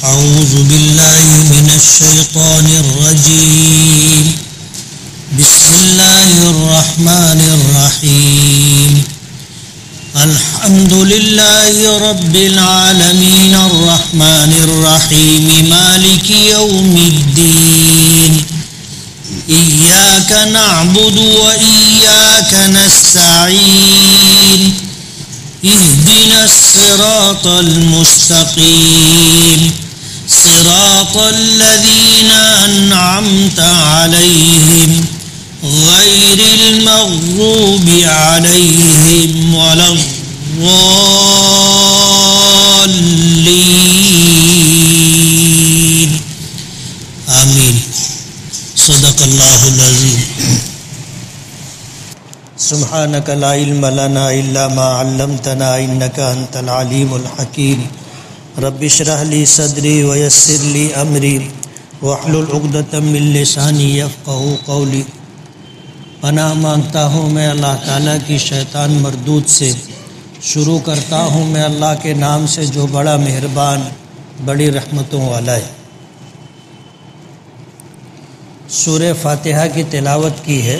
أعوذ بالله من الشيطان الرجيم. بسم الله الرحمن الرحيم. الحمد لله رب العالمين الرحمن الرحيم مالك يوم الدين. إياك نعبد وإياك نستعين. اهدنا الصراط المستقيم صراط الذين أنعمت عليهم غير المغضوب عليهم ولا الضالين آمين. صدق الله العظيم. سبحانك لا علم لنا إلا ما علمتنا إنك أنت العليم الحكيم. رب اشرح لي صدري ويسر لي أمري واحلل عقدة من لساني يفقهوا قولي. پناہ مانگتا ہوں میں اللہ تعالیٰ کی شیطان مردود سے. شروع کرتا ہوں میں اللہ کے نام سے جو بڑا مہربان بڑی رحمتوں والا ہے. سورہ فاتحہ کی تلاوت کی ہے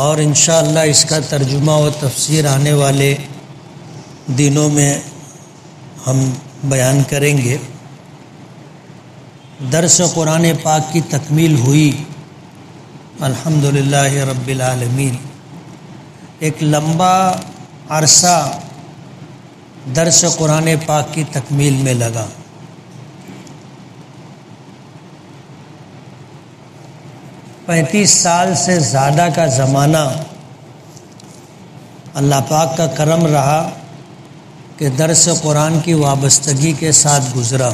اور انشاءاللہ اس کا ترجمہ و تفسیر آنے والے دنوں میں ہم بیان کریں گے. درس قرآن پاک کی تکمیل ہوئی الحمدللہ رب العالمین. ایک لمبا عرصہ درس قرآن پاک کی تکمیل میں لگا. 35 سال سے زیادہ کا زمانہ اللہ پاک کا کرم رہا کہ درس قرآن کی وابستگی کے ساتھ گزرا.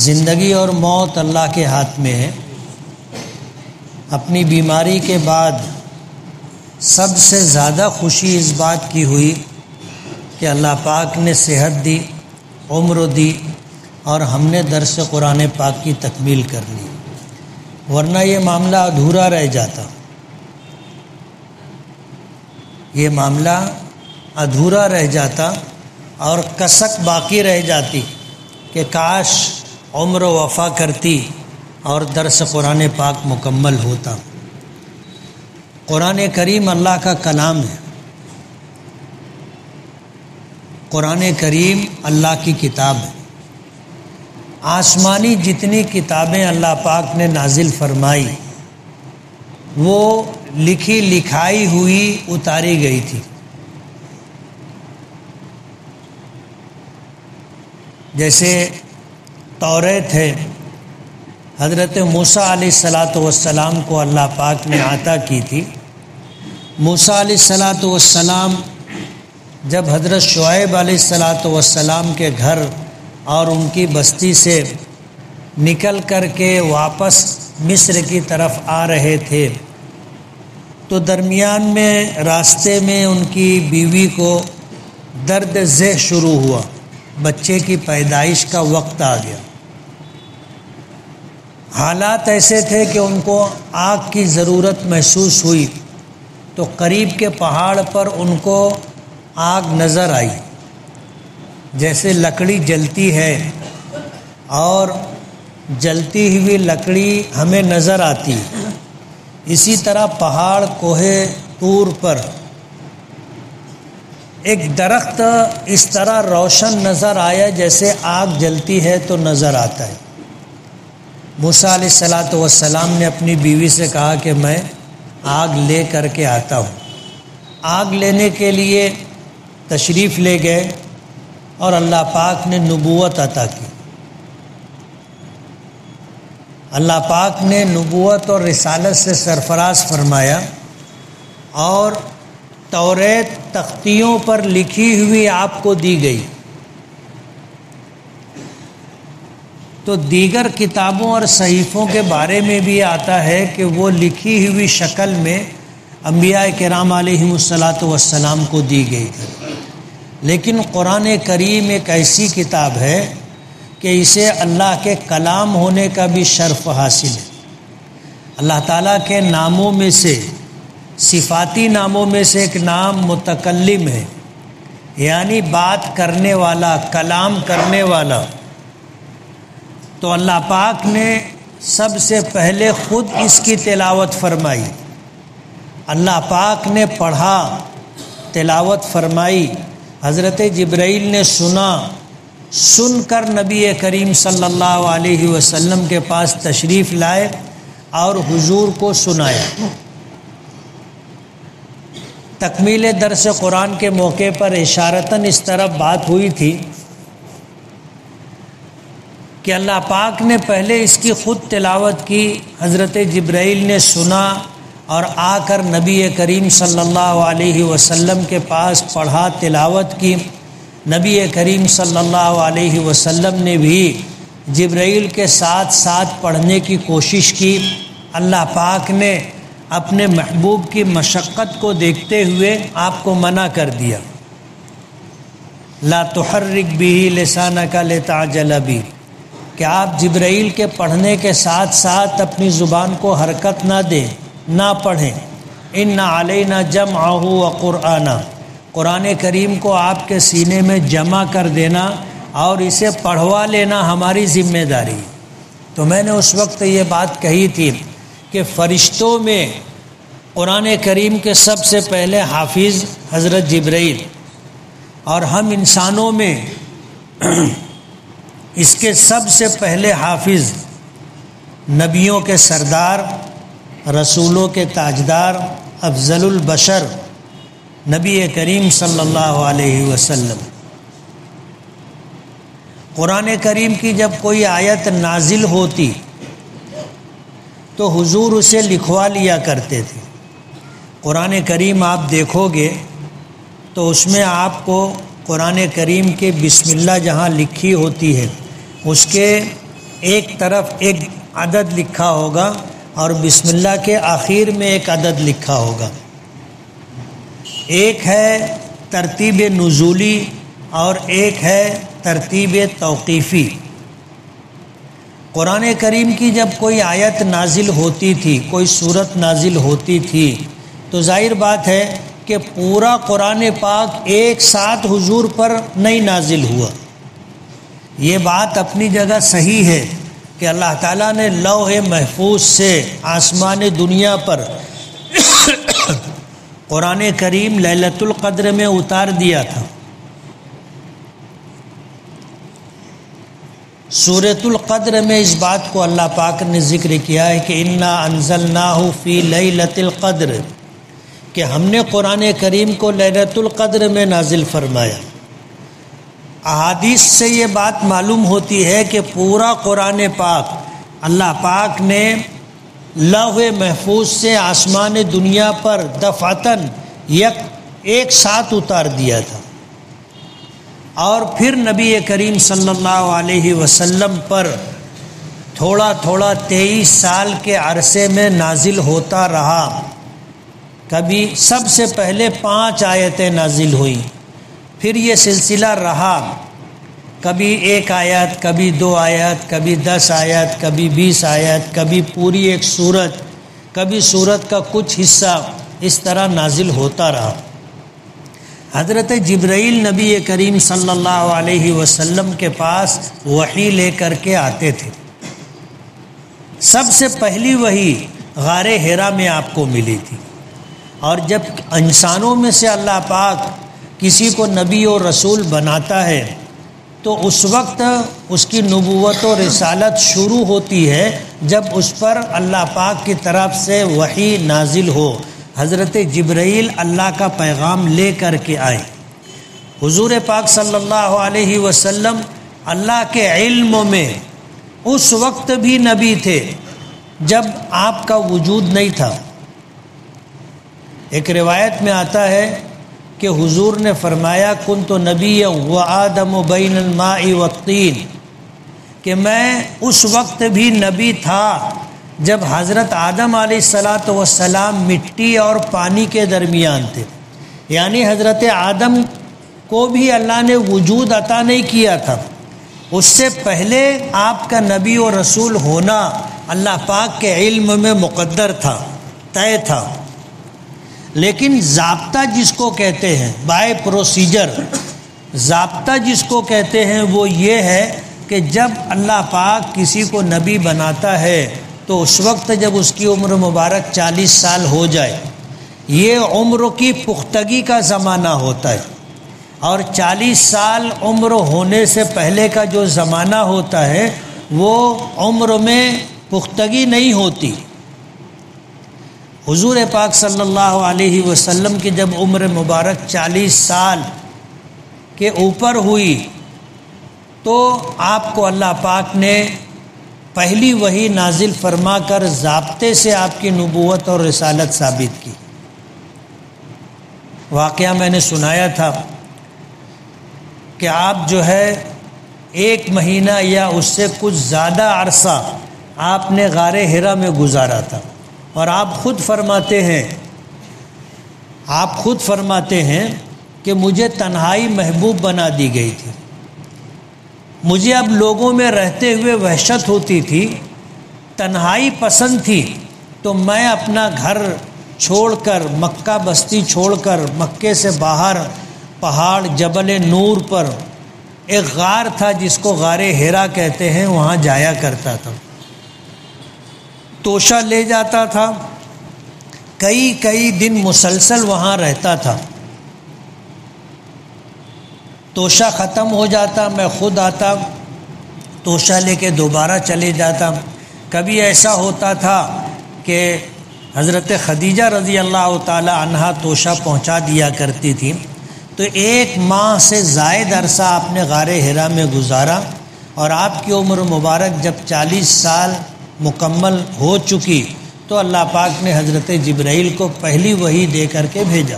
زندگی اور موت اللہ کے ہاتھ میں ہے. اپنی بیماری کے بعد سب سے زیادہ خوشی اس بات کی ہوئی کہ اللہ پاک نے صحت دی, عمر دی اور ہم نے درس قرآن پاک کی تکمیل کر لی, ورنہ یہ معاملہ ادھورا رہ جاتا. یہ معاملہ ادھورا رہ جاتا اور کسک باقی رہ جاتی کہ کاش عمر وفا کرتی اور درس قرآن پاک مکمل ہوتا. قرآن کریم اللہ کا کلام ہے. قرآن کریم اللہ کی کتاب ہے. آسمانی جتنی کتابیں اللہ پاک نے نازل فرمائی وہ لکھی لکھائی ہوئی اتاری گئی تھی. جیسے توریت ہے, حضرت موسیٰ علیہ السلام کو اللہ پاک نے عطا کی تھی. موسیٰ علیہ السلام جب حضرت شعیب علیہ السلام کے گھر اور ان کی بستی سے نکل کر کے واپس مصر کی طرف آ رہے تھے تو درمیان میں راستے میں ان کی بیوی کو درد ذہ شروع ہوا. بچے کی پیدائش کا وقت آ گیا. حالات ایسے تھے کہ ان کو آگ کی ضرورت محسوس ہوئی تو قریب کے پہاڑ پر ان کو آگ نظر آئی. جیسے لکڑی جلتی ہے اور جلتی ہوئی لکڑی ہمیں نظر آتی, اسی طرح پہاڑ کوہ طور پر ایک درخت اس طرح روشن نظر آیا جیسے آگ جلتی ہے تو نظر آتا ہے. موسیٰ علیہ السلام نے اپنی بیوی سے کہا کہ میں آگ لے کر کے آتا ہوں. آگ لینے کے لیے تشریف لے گئے اور اللہ پاک نے نبوت عطا کی. اللہ پاک نے نبوت اور رسالت سے سرفراز فرمایا اور توریت تختیوں پر لکھی ہوئی آپ کو دی گئی. تو دیگر کتابوں اور صحیفوں کے بارے میں بھی آتا ہے کہ وہ لکھی ہوئی شکل میں انبیاء کرام علیہم السلام کو دی گئی تھی. لیکن قرآن کریم ایک ایسی کتاب ہے کہ اسے اللہ کے کلام ہونے کا بھی شرف حاصل ہے. اللہ تعالیٰ کے ناموں میں سے صفاتی ناموں میں سے ایک نام متکلم ہے. یعنی بات کرنے والا، کلام کرنے والا۔ تو اللہ پاک نے سب سے پہلے خود اس کی تلاوت فرمائی، اللہ پاک نے پڑھا، تلاوت فرمائی، حضرت جبرائیل نے سنا، سن کر نبی کریم صلی اللہ علیہ وسلم کے پاس تشریف لائے اور حضور کو سنایا۔ تکمیل درس قرآن کے موقع پر اشارتاً اس طرح بات ہوئی تھی کہ اللہ پاک نے پہلے اس کی خود تلاوت کی، حضرت جبرائیل نے سنا اور آ کر نبی کریم صلی اللہ علیہ وسلم کے پاس پڑھا، تلاوت کی۔ نبی کریم صلی اللہ علیہ وسلم نے بھی جبرائیل کے ساتھ ساتھ پڑھنے کی کوشش کی۔ اللہ پاک نے اپنے محبوب کی مشقت کو دیکھتے ہوئے آپ کو منع کر دیا، لا تحرک بہ لسانک لتعجل بہ، کہ آپ جبرائیل کے پڑھنے کے ساتھ ساتھ اپنی زبان کو حرکت نہ دیں، نہ پڑھیں۔ ان علینا جمعہ وقرآنہ، قرآن کریم کو آپ کے سینے میں جمع کر دینا اور اسے پڑھوا لینا ہماری ذمہ داری۔ تو میں نے اس وقت یہ بات کہی تھی کہ فرشتوں میں قرآن کریم کے سب سے پہلے حافظ حضرت جبرائیل، اور ہم انسانوں میں اس کے سب سے پہلے حافظ نبیوں کے سردار، رسولوں کے تاجدار، افضل البشر نبی کریم صلی اللہ علیہ وسلم۔ قرآن کریم کی جب کوئی آیت نازل ہوتی تو حضور اسے لکھوا لیا کرتے تھے۔ قرآن کریم آپ دیکھو گے تو اس میں آپ کو قرآن کریم کے بسم اللہ جہاں لکھی ہوتی ہے اس کے ایک طرف ایک عدد لکھا ہوگا اور بسم اللہ کے آخر میں ایک عدد لکھا ہوگا۔ ایک ہے ترتیب نزولی اور ایک ہے ترتیب توقیفی۔ قرآن کریم کی جب کوئی آیت نازل ہوتی تھی، کوئی سورت نازل ہوتی تھی، تو ظاہر بات ہے کہ پورا قرآن پاک ایک ساتھ حضور پر نہیں نازل ہوا۔ یہ بات اپنی جگہ صحیح ہے کہ اللہ تعالیٰ نے لوح محفوظ سے آسمان دنیا پر قرآن کریم لیلۃ القدر میں اتار دیا تھا۔ سورۃ القدر میں اس بات کو اللہ پاک نے ذکر کیا ہے کہ انا انزلناہ فی لیلۃ القدر، کہ ہم نے قرآن کریم کو لیلۃ القدر میں نازل فرمایا۔ احادیث سے یہ بات معلوم ہوتی ہے کہ پورا قرآن پاک اللہ پاک نے لوح محفوظ سے آسمان دنیا پر دفعتاً ایک ساتھ اتار دیا تھا، اور پھر نبی کریم صلی اللہ علیہ وسلم پر تھوڑا تھوڑا 23 سال کے عرصے میں نازل ہوتا رہا۔ کبھی سب سے پہلے 5 آیتیں نازل ہوئیں، پھر یہ سلسلہ رہا، کبھی 1 آیت، کبھی 2 آیت، کبھی 10 آیت، کبھی 20 آیت، کبھی پوری ایک سورت، کبھی سورت کا کچھ حصہ، اس طرح نازل ہوتا رہا۔ حضرت جبرائیل نبی کریم صلی اللہ علیہ وسلم کے پاس وحی لے کر کے آتے تھے۔ سب سے پہلی وحی غار حرا میں آپ کو ملی تھی، اور جب انسانوں میں سے اللہ پاک کسی کو نبی اور رسول بناتا ہے تو اس وقت اس کی نبوت و رسالت شروع ہوتی ہے جب اس پر اللہ پاک کی طرف سے وحی نازل ہو۔ حضرت جبرائیل اللہ کا پیغام لے کر کے آئے۔ حضور پاک صلی اللہ علیہ وسلم اللہ کے علم میں اس وقت بھی نبی تھے جب آپ کا وجود نہیں تھا۔ ایک روایت میں آتا ہے کہ حضور نے فرمایا کنت نبیا وآدم بین الماء والطین، کہ میں اس وقت بھی نبی تھا جب حضرت آدم علیہ السلام مٹی اور پانی کے درمیان تھے، یعنی حضرت آدم کو بھی اللہ نے وجود عطا نہیں کیا تھا، اس سے پہلے آپ کا نبی و رسول ہونا اللہ پاک کے علم میں مقدر تھا، طے تھا۔ لیکن ضابطہ جس کو کہتے ہیں، بائی پروسیجر، ضابطہ جس کو کہتے ہیں وہ یہ ہے کہ جب اللہ پاک کسی کو نبی بناتا ہے تو اس وقت جب اس کی عمر مبارک 40 سال ہو جائے، یہ عمر کی پختگی کا زمانہ ہوتا ہے، اور 40 سال عمر ہونے سے پہلے کا جو زمانہ ہوتا ہے وہ عمر میں پختگی نہیں ہوتی۔ حضور پاک صلی اللہ علیہ وسلم کی جب عمر مبارک 40 سال کے اوپر ہوئی تو آپ کو اللہ پاک نے پہلی وحی نازل فرما کر ضابطے سے آپ کی نبوت اور رسالت ثابت کی۔ واقعہ میں نے سنایا تھا کہ آپ جو ہے 1 مہینہ یا اس سے کچھ زیادہ عرصہ آپ نے غار حرا میں گزارا تھا، اور آپ خود فرماتے ہیں کہ مجھے تنہائی محبوب بنا دی گئی تھی، مجھے اب لوگوں میں رہتے ہوئے وحشت ہوتی تھی، تنہائی پسند تھی، تو میں اپنا گھر چھوڑ کر، مکہ بستی چھوڑ کر، مکے سے باہر پہاڑ جبل نور پر ایک غار تھا جس کو غار حرا کہتے ہیں، وہاں جایا کرتا تھا، توشہ لے جاتا تھا، کئی دن مسلسل وہاں رہتا تھا، توشہ ختم ہو جاتا، میں خود آتا، توشہ لے کے دوبارہ چلے جاتا۔ کبھی ایسا ہوتا تھا کہ حضرت خدیجہ رضی اللہ تعالی عنہا توشہ پہنچا دیا کرتی تھی، تو 1 ماہ سے زائد عرصہ آپ نے غار حرا میں گزارا، اور آپ کی عمر مبارک جب 40 سال مکمل ہو چکی تو اللہ پاک نے حضرت جبرائیل کو پہلی وحی دے کر کے بھیجا،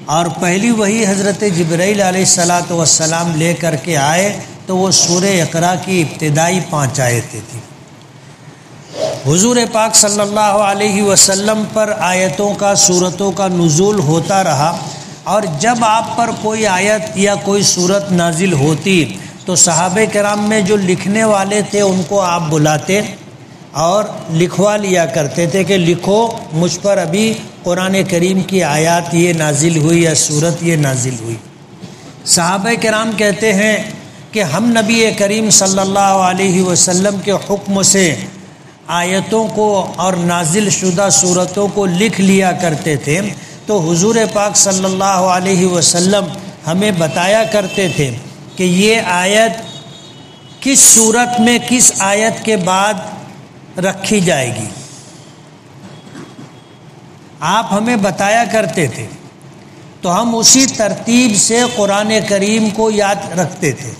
اور پہلی وحی حضرت جبرائیل علیہ السلام لے کر کے آئے تو وہ سورہ اقرا کی ابتدائی 5 آیتیں تھیں۔ حضور پاک صلی اللہ علیہ وسلم پر آیتوں کا، سورتوں کا نزول ہوتا رہا، اور جب آپ پر کوئی آیت یا کوئی سورت نازل ہوتی تو صحابہ کرام میں جو لکھنے والے تھے ان کو آپ بلاتے اور لکھوا لیا کرتے تھے کہ لکھو، مجھ پر ابھی قرآن کریم کی آیات یہ نازل ہوئی یا سورت یہ نازل ہوئی۔ صحابہ کرام کہتے ہیں کہ ہم نبی کریم صلی اللہ علیہ وسلم کے حکم سے آیتوں کو اور نازل شدہ سورتوں کو لکھ لیا کرتے تھے، تو حضور پاک صلی اللہ علیہ وسلم ہمیں بتایا کرتے تھے کہ یہ آیت کس صورت میں کس آیت کے بعد رکھی جائے گی، آپ ہمیں بتایا کرتے تھے، تو ہم اسی ترتیب سے قرآن کریم کو یاد رکھتے تھے۔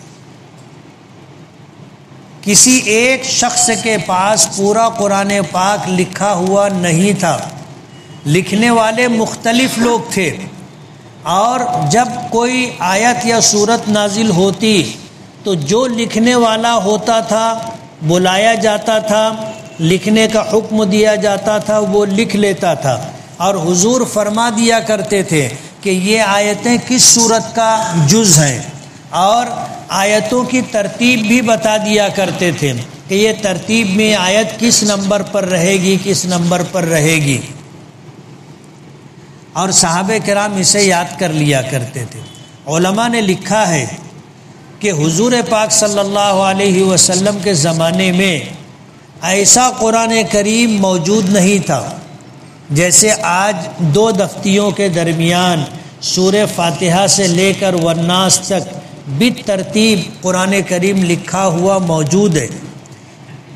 کسی ایک شخص کے پاس پورا قرآن پاک لکھا ہوا نہیں تھا، لکھنے والے مختلف لوگ تھے، اور جب کوئی آیت یا سورت نازل ہوتی تو جو لکھنے والا ہوتا تھا بلایا جاتا تھا، لکھنے کا حکم دیا جاتا تھا، وہ لکھ لیتا تھا، اور حضور فرما دیا کرتے تھے کہ یہ آیتیں کس سورت کا جز ہیں، اور آیتوں کی ترتیب بھی بتا دیا کرتے تھے کہ یہ ترتیب میں آیت کس نمبر پر رہے گی، کس نمبر پر رہے گی، اور صحابہ کرام اسے یاد کر لیا کرتے تھے۔ علماء نے لکھا ہے کہ حضور پاک صلی اللہ علیہ وسلم کے زمانے میں ایسا قرآن کریم موجود نہیں تھا جیسے آج 2 دفتیوں کے درمیان سورہ فاتحہ سے لے کر والناس تک بالترتیب قرآن کریم لکھا ہوا موجود ہے۔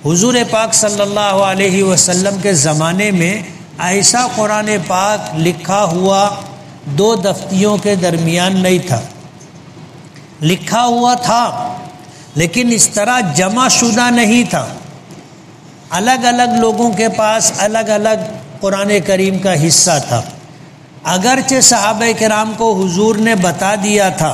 حضور پاک صلی اللہ علیہ وسلم کے زمانے میں ایسا قرآن پاک لکھا ہوا 2 دفتیوں کے درمیان نہیں تھا، لکھا ہوا تھا لیکن اس طرح جمع شدہ نہیں تھا، الگ الگ لوگوں کے پاس الگ الگ قرآن کریم کا حصہ تھا۔ اگرچہ صحابہ کرام کو حضور نے بتا دیا تھا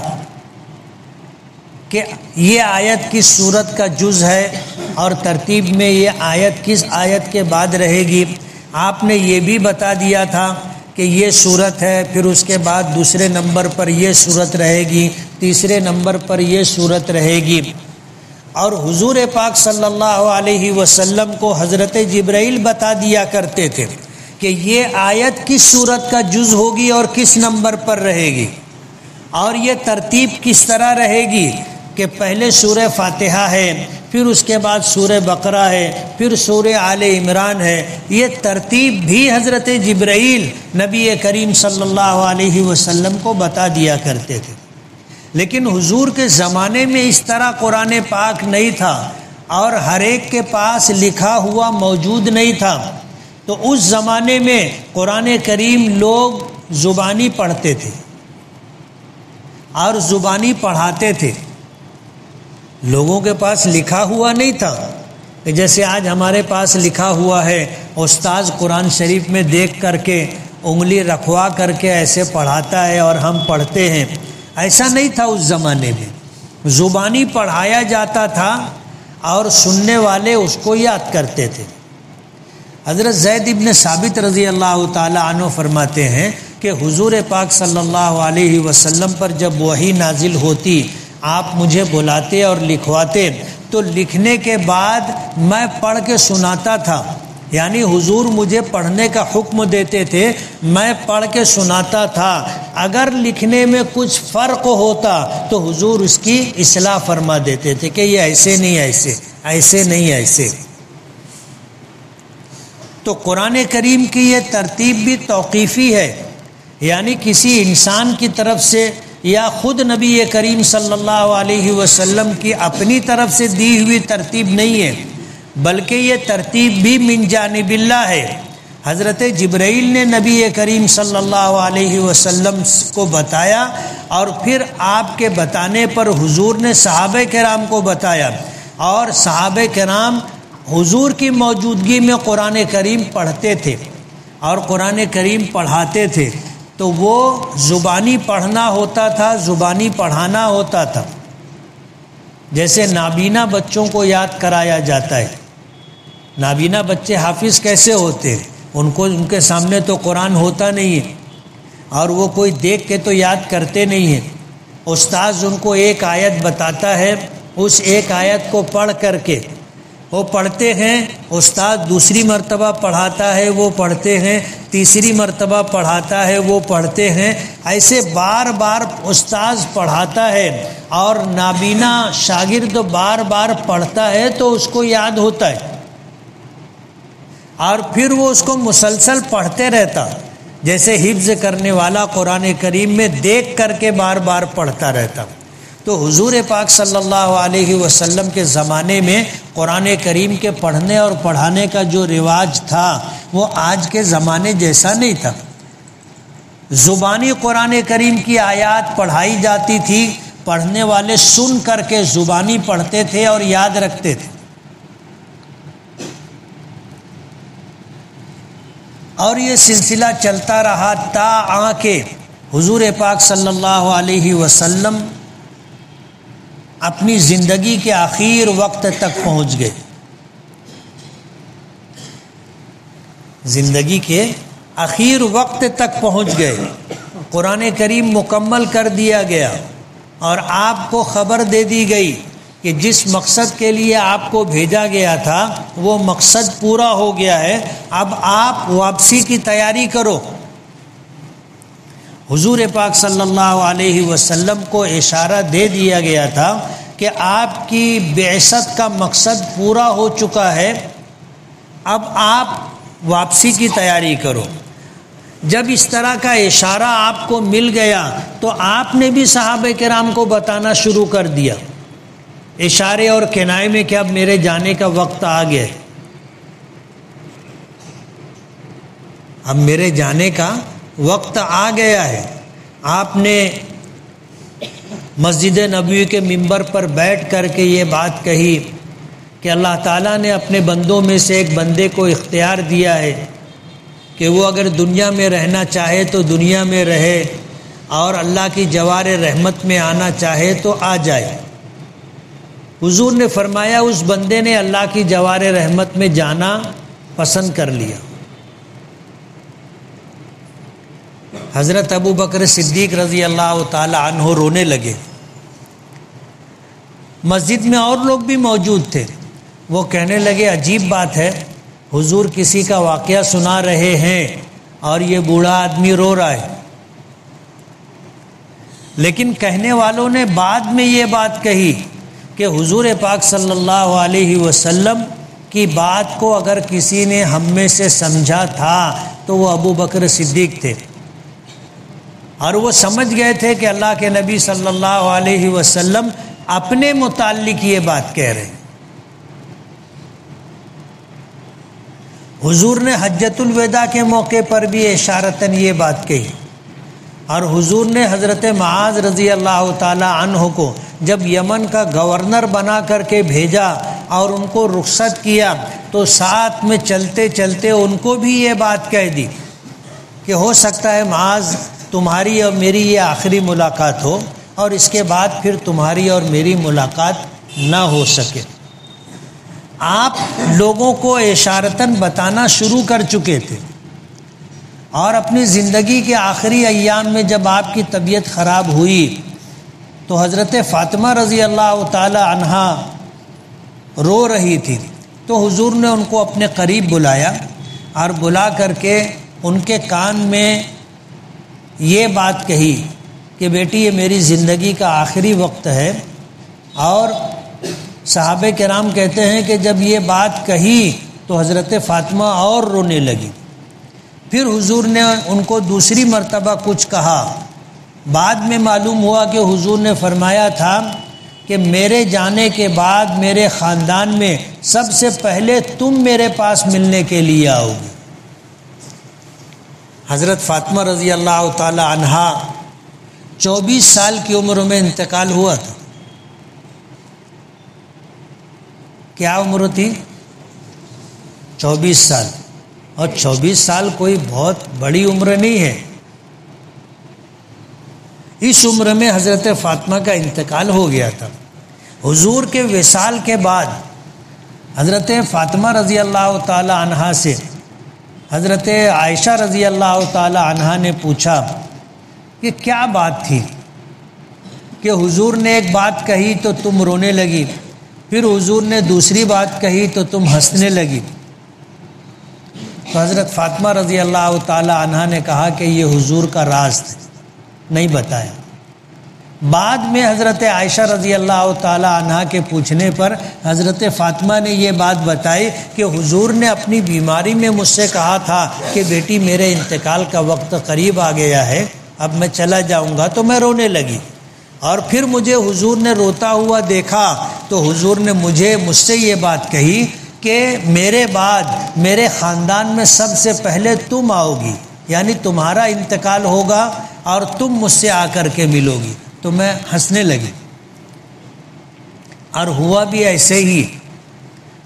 کہ یہ آیت کس سورت کا جز ہے اور ترتیب میں یہ آیت کس آیت کے بعد رہے گی، آپ نے یہ بھی بتا دیا تھا کہ یہ سورت ہے، پھر اس کے بعد دوسرے نمبر پر یہ سورت رہے گی، تیسرے نمبر پر یہ سورت رہے گی، اور حضور پاک صلی اللہ علیہ وسلم کو حضرت جبرائیل بتا دیا کرتے تھے کہ یہ آیت کس سورت کا جز ہوگی اور کس نمبر پر رہے گی، اور یہ ترتیب کس طرح رہے گی کہ پہلے سورہ فاتحہ ہے، پھر اس کے بعد سورہ بقرہ ہے، پھر سورہ آل عمران ہے. یہ ترتیب بھی حضرت جبرائیل نبی کریم صلی اللہ علیہ وسلم کو بتا دیا کرتے تھے. لیکن حضور کے زمانے میں اس طرح قرآن پاک نہیں تھا اور ہر ایک کے پاس لکھا ہوا موجود نہیں تھا. تو اس زمانے میں قرآن کریم لوگ زبانی پڑھتے تھے اور زبانی پڑھاتے تھے. لوگوں کے پاس لکھا ہوا نہیں تھا کہ جیسے آج ہمارے پاس لکھا ہوا ہے، استاذ قرآن شریف میں دیکھ کر کے انگلی رکھوا کر کے ایسے پڑھاتا ہے اور ہم پڑھتے ہیں. ایسا نہیں تھا اس زمانے میں. زبانی پڑھایا جاتا تھا اور سننے والے اس کو یاد کرتے تھے. حضرت زید ابن ثابت رضی اللہ تعالی عنہ فرماتے ہیں کہ حضور پاک صلی اللہ علیہ وسلم پر جب وحی نازل ہوتی، آپ مجھے بلاتے اور لکھواتے، تو لکھنے کے بعد میں پڑھ کے سناتا تھا. یعنی حضور مجھے پڑھنے کا حکم دیتے تھے، میں پڑھ کے سناتا تھا. اگر لکھنے میں کچھ فرق ہوتا تو حضور اس کی اصلاح فرما دیتے تھے کہ یہ ایسے نہیں، ایسے ایسے نہیں، ایسے. تو قرآن کریم کی یہ ترتیب بھی توقیفی ہے، یعنی کسی انسان کی طرف سے یا خود نبی کریم صلی اللہ علیہ وسلم کی اپنی طرف سے دی ہوئی ترتیب نہیں ہے، بلکہ یہ ترتیب بھی من جانب اللہ ہے. حضرت جبرائیل نے نبی کریم صلی اللہ علیہ وسلم کو بتایا اور پھر آپ کے بتانے پر حضور نے صحابہ کرام کو بتایا، اور صحابہ کرام حضور کی موجودگی میں قرآن کریم پڑھتے تھے اور قرآن کریم پڑھاتے تھے. تو وہ زبانی پڑھنا ہوتا تھا، زبانی پڑھانا ہوتا تھا. جیسے نابینا بچوں کو یاد کرایا جاتا ہے. نابینا بچے حافظ کیسے ہوتے ہیں؟ ان کے سامنے تو قرآن ہوتا نہیں ہے اور وہ کوئی دیکھ کے تو یاد کرتے نہیں ہیں. استاذ ان کو ایک آیت بتاتا ہے، اس ایک آیت کو پڑھ کر کے وہ پڑھتے ہیں. استاد دوسری مرتبہ پڑھاتا ہے، وہ پڑھتے ہیں. تیسری مرتبہ پڑھاتا ہے، وہ پڑھتے ہیں. ایسے بار بار استاذ پڑھاتا ہے اور نابینا شاگرد بار بار پڑھتا ہے تو اس کو یاد ہوتا ہے اور پھر وہ اس کو مسلسل پڑھتے رہتا. جیسے حفظ کرنے والا قرآن کریم میں دیکھ کر کے بار بار پڑھتا رہتا. تو حضور پاک صلی اللہ علیہ وسلم کے زمانے میں قرآن کریم کے پڑھنے اور پڑھانے کا جو رواج تھا وہ آج کے زمانے جیسا نہیں تھا. زبانی قرآن کریم کی آیات پڑھائی جاتی تھی، پڑھنے والے سن کر کے زبانی پڑھتے تھے اور یاد رکھتے تھے. اور یہ سلسلہ چلتا رہا تا آ کے حضور پاک صلی اللہ علیہ وسلم اپنی زندگی کے آخر وقت تک پہنچ گئے. زندگی کے آخر وقت تک پہنچ گئے. قرآن کریم مکمل کر دیا گیا اور آپ کو خبر دے دی گئی کہ جس مقصد کے لیے آپ کو بھیجا گیا تھا وہ مقصد پورا ہو گیا ہے، اب آپ واپسی کی تیاری کرو. حضور پاک صلی اللہ علیہ وسلم کو اشارہ دے دیا گیا تھا کہ آپ کی بعثت کا مقصد پورا ہو چکا ہے، اب آپ واپسی کی تیاری کرو. جب اس طرح کا اشارہ آپ کو مل گیا تو آپ نے بھی صحابہ کرام کو بتانا شروع کر دیا اشارے اور کنائے میں کہ اب میرے جانے کا وقت آ گیا ہے، اب میرے جانے کا وقت آ گیا ہے. آپ نے مسجد نبوی کے ممبر پر بیٹھ کر کے یہ بات کہی کہ اللہ تعالیٰ نے اپنے بندوں میں سے ایک بندے کو اختیار دیا ہے کہ وہ اگر دنیا میں رہنا چاہے تو دنیا میں رہے اور اللہ کی جوار رحمت میں آنا چاہے تو آ جائے. حضور نے فرمایا اس بندے نے اللہ کی جوار رحمت میں جانا پسند کر لیا. حضرت ابو بکر صدیق رضی اللہ تعالی عنہ رونے لگے. مسجد میں اور لوگ بھی موجود تھے. وہ کہنے لگے عجیب بات ہے، حضور کسی کا واقعہ سنا رہے ہیں اور یہ بوڑھا آدمی رو رہا ہے. لیکن کہنے والوں نے بعد میں یہ بات کہی کہ حضور پاک صلی اللہ علیہ وسلم کی بات کو اگر کسی نے ہم میں سے سمجھا تھا تو وہ ابو بکر صدیق تھے، اور وہ سمجھ گئے تھے کہ اللہ کے نبی صلی اللہ علیہ وسلم اپنے متعلق یہ بات کہہ رہے ہیں۔ حضور نے حجۃ الوداع کے موقع پر بھی اشارتاً یہ بات کہی، اور حضور نے حضرت معاذ رضی اللہ تعالی عنہ کو جب یمن کا گورنر بنا کر کے بھیجا اور ان کو رخصت کیا تو ساتھ میں چلتے چلتے ان کو بھی یہ بات کہہ دی کہ ہو سکتا ہے معاذ تمہاری اور میری یہ آخری ملاقات ہو، اور اس کے بعد پھر تمہاری اور میری ملاقات نہ ہو سکے۔ آپ لوگوں کو اشارتاً بتانا شروع کر چکے تھے، اور اپنی زندگی کے آخری ایام میں جب آپ کی طبیعت خراب ہوئی تو حضرت فاطمہ رضی اللہ تعالی عنہا رو رہی تھی، تو حضور نے ان کو اپنے قریب بلایا اور بلا کر کے ان کے کان میں یہ بات کہی کہ بیٹی یہ میری زندگی کا آخری وقت ہے۔ اور صحابہ کرام کہتے ہیں کہ جب یہ بات کہی تو حضرت فاطمہ اور رونے لگی۔ پھر حضور نے ان کو دوسری مرتبہ کچھ کہا، بعد میں معلوم ہوا کہ حضور نے فرمایا تھا کہ میرے جانے کے بعد میرے خاندان میں سب سے پہلے تم میرے پاس ملنے کے لیے آؤ گے۔ حضرت فاطمہ رضی اللہ تعالی عنہا 24 سال کی عمر میں انتقال ہوا تھا۔ کیا عمر تھی؟ 24 سال، اور 24 سال کوئی بہت بڑی عمر نہیں ہے۔ اس عمر میں حضرت فاطمہ کا انتقال ہو گیا تھا۔ حضور کے وصال کے بعد حضرت فاطمہ رضی اللہ تعالی عنہا سے حضرت عائشہ رضی اللہ تعالی عنہا نے پوچھا کہ کیا بات تھی کہ حضور نے ایک بات کہی تو تم رونے لگی، پھر حضور نے دوسری بات کہی تو تم ہنسنے لگی۔ تو حضرت فاطمہ رضی اللہ تعالی عنہا نے کہا کہ یہ حضور کا راز تھا، نہیں بتایا۔ بعد میں حضرت عائشہ رضی اللہ تعالی عنہا کے پوچھنے پر حضرت فاطمہ نے یہ بات بتائی کہ حضور نے اپنی بیماری میں مجھ سے کہا تھا کہ بیٹی میرے انتقال کا وقت قریب آ گیا ہے، اب میں چلا جاؤں گا، تو میں رونے لگی، اور پھر مجھے حضور نے روتا ہوا دیکھا تو حضور نے مجھ سے یہ بات کہی کہ میرے بعد میرے خاندان میں سب سے پہلے تم آؤ گی، یعنی تمہارا انتقال ہوگا اور تم مجھ سے آ کر کے ملو گی۔ تو میں ہنسنے لگی، اور ہوا بھی ایسے ہی۔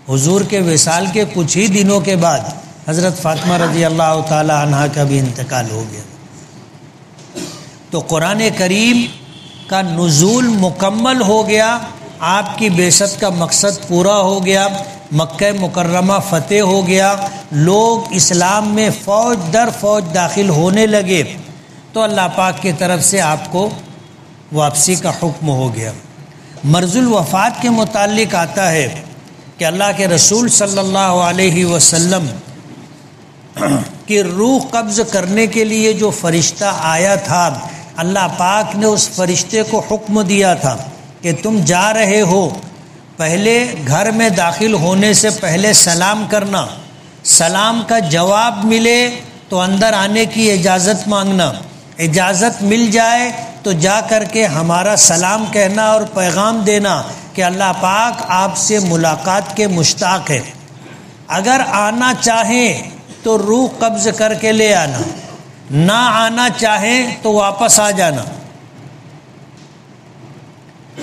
حضور کے وصال کے کچھ ہی دنوں کے بعد حضرت فاطمہ رضی اللہ تعالی عنہا کا بھی انتقال ہو گیا۔ تو قرآن کریم کا نزول مکمل ہو گیا، آپ کی بعثت کا مقصد پورا ہو گیا، مکہ مکرمہ فتح ہو گیا، لوگ اسلام میں فوج در فوج داخل ہونے لگے، تو اللہ پاک کی طرف سے آپ کو واپسی کا حکم ہو گیا۔ مرض الوفات کے متعلق آتا ہے کہ اللہ کے رسول صلی اللہ علیہ وسلم کی روح قبض کرنے کے لیے جو فرشتہ آیا تھا، اللہ پاک نے اس فرشتے کو حکم دیا تھا کہ تم جا رہے ہو، پہلے گھر میں داخل ہونے سے پہلے سلام کرنا، سلام کا جواب ملے تو اندر آنے کی اجازت مانگنا، اجازت مل جائے تو جا کر کے ہمارا سلام کہنا اور پیغام دینا کہ اللہ پاک آپ سے ملاقات کے مشتاق ہے۔ اگر آنا چاہیں تو روح قبض کر کے لے آنا، نہ آنا چاہیں تو واپس آ جانا۔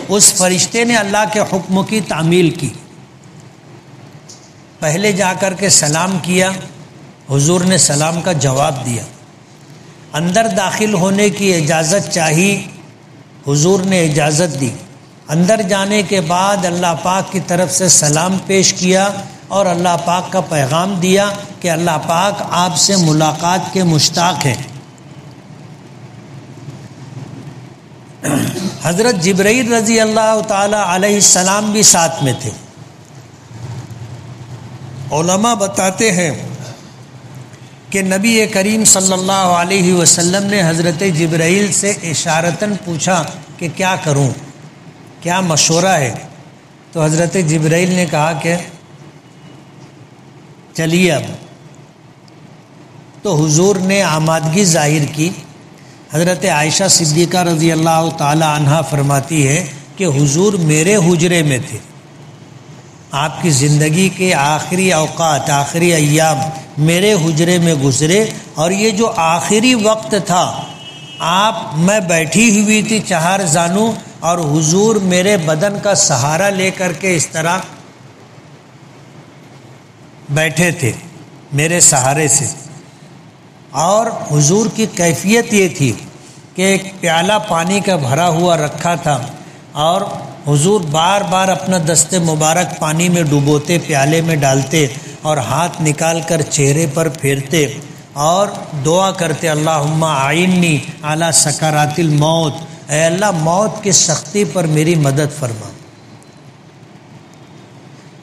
اس فرشتے نے اللہ کے حکم کی تعمیل کی، پہلے جا کر کے سلام کیا، حضور نے سلام کا جواب دیا، اندر داخل ہونے کی اجازت چاہی، حضور نے اجازت دی، اندر جانے کے بعد اللہ پاک کی طرف سے سلام پیش کیا اور اللہ پاک کا پیغام دیا کہ اللہ پاک آپ سے ملاقات کے مشتاق ہیں۔ حضرت جبرائیل رضی اللہ تعالی علیہ السلام بھی ساتھ میں تھے۔ علماء بتاتے ہیں کہ نبی کریم صلی اللہ علیہ وسلم نے حضرت جبرائیل سے اشارتاً پوچھا کہ کیا کروں، کیا مشورہ ہے؟ تو حضرت جبرائیل نے کہا کہ چلیے اب۔ تو حضور نے آمادگی ظاہر کی۔ حضرت عائشہ صدیقہ رضی اللہ تعالی عنہا فرماتی ہے کہ حضور میرے حجرے میں تھے، آپ کی زندگی کے آخری اوقات، آخری ایام میرے حجرے میں گزرے، اور یہ جو آخری وقت تھا میں بیٹھی ہوئی تھی چہار زانو، اور حضور میرے بدن کا سہارا لے کر کے اس طرح بیٹھے تھے میرے سہارے سے، اور حضور کی کیفیت یہ تھی کہ ایک پیالہ پانی کا بھرا ہوا رکھا تھا، اور حضور بار بار اپنا دست مبارک پانی میں ڈبوتے، پیالے میں ڈالتے، اور ہاتھ نکال کر چہرے پر پھیرتے اور دعا کرتے، اللہم اعنی علی سکرات الموت، اے اللہ موت کی سختی پر میری مدد فرما۔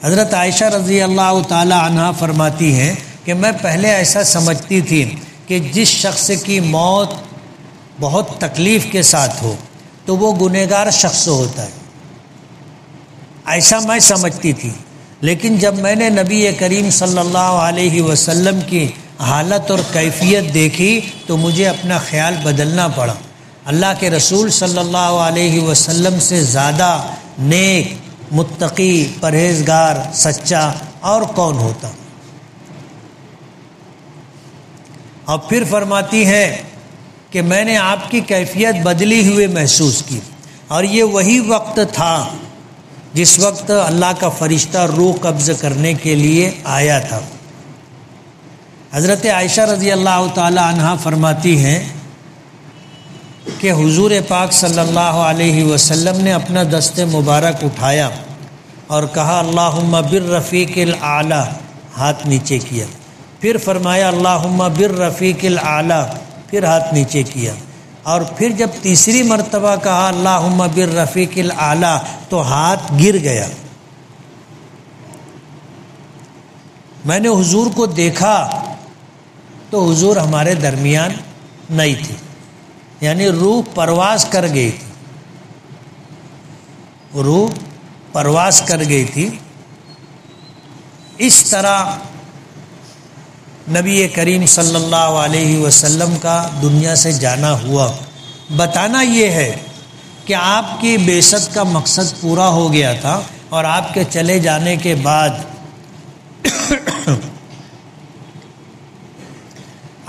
حضرت عائشہ رضی اللہ تعالی عنہا فرماتی ہیں کہ میں پہلے ایسا سمجھتی تھی کہ جس شخص کی موت بہت تکلیف کے ساتھ ہو تو وہ گنہگار شخص ہوتا ہے، ایسا میں سمجھتی تھی، لیکن جب میں نے نبی کریم صلی اللہ علیہ وسلم کی حالت اور کیفیت دیکھی تو مجھے اپنا خیال بدلنا پڑا۔ اللہ کے رسول صلی اللہ علیہ وسلم سے زیادہ نیک، متقی، پرہیزگار، سچا اور کون ہوتا؟ اور پھر فرماتی ہے کہ میں نے آپ کی کیفیت بدلی ہوئے محسوس کی، اور یہ وہی وقت تھا جس وقت اللہ کا فرشتہ روح قبض کرنے کے لیے آیا تھا۔ حضرت عائشہ رضی اللہ تعالی عنہا فرماتی ہیں کہ حضور پاک صلی اللہ علیہ وسلم نے اپنا دست مبارک اٹھایا اور کہا اللہم بالرفیق الاعلی، ہاتھ نیچے کیا، پھر فرمایا اللہم بالرفیق الاعلی، پھر ہاتھ نیچے کیا، اور پھر جب تیسری مرتبہ کہا اللہم بالرفیق الاعلی تو ہاتھ گر گیا۔ میں نے حضور کو دیکھا تو حضور ہمارے درمیان نہیں تھی، یعنی روح پرواز کر گئی تھی، روح پرواز کر گئی تھی۔ اس طرح نبی کریم صلی اللہ علیہ وسلم کا دنیا سے جانا ہوا۔ بتانا یہ ہے کہ آپ کی بعثت کا مقصد پورا ہو گیا تھا، اور آپ کے چلے جانے کے بعد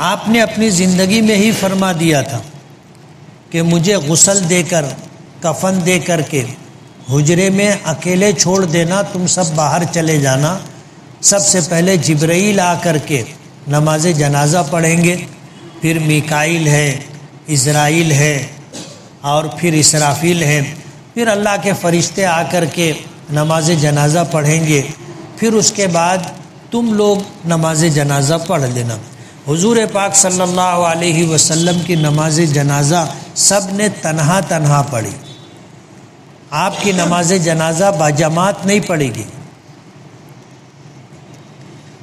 آپ نے اپنی زندگی میں ہی فرما دیا تھا کہ مجھے غسل دے کر، کفن دے کر کے حجرے میں اکیلے چھوڑ دینا، تم سب باہر چلے جانا، سب سے پہلے جبرائیل آ کر کے نماز جنازہ پڑھیں گے، پھر میکائیل ہے، عزرائیل ہے، اور پھر اسرافیل ہے، پھر اللہ کے فرشتے آ کر کے نماز جنازہ پڑھیں گے، پھر اس کے بعد تم لوگ نماز جنازہ پڑھ لینا۔ حضور پاک صلی اللہ علیہ وسلم کی نماز جنازہ سب نے تنہا تنہا پڑھی، آپ کی نماز جنازہ باجماعت نہیں پڑھی گئی۔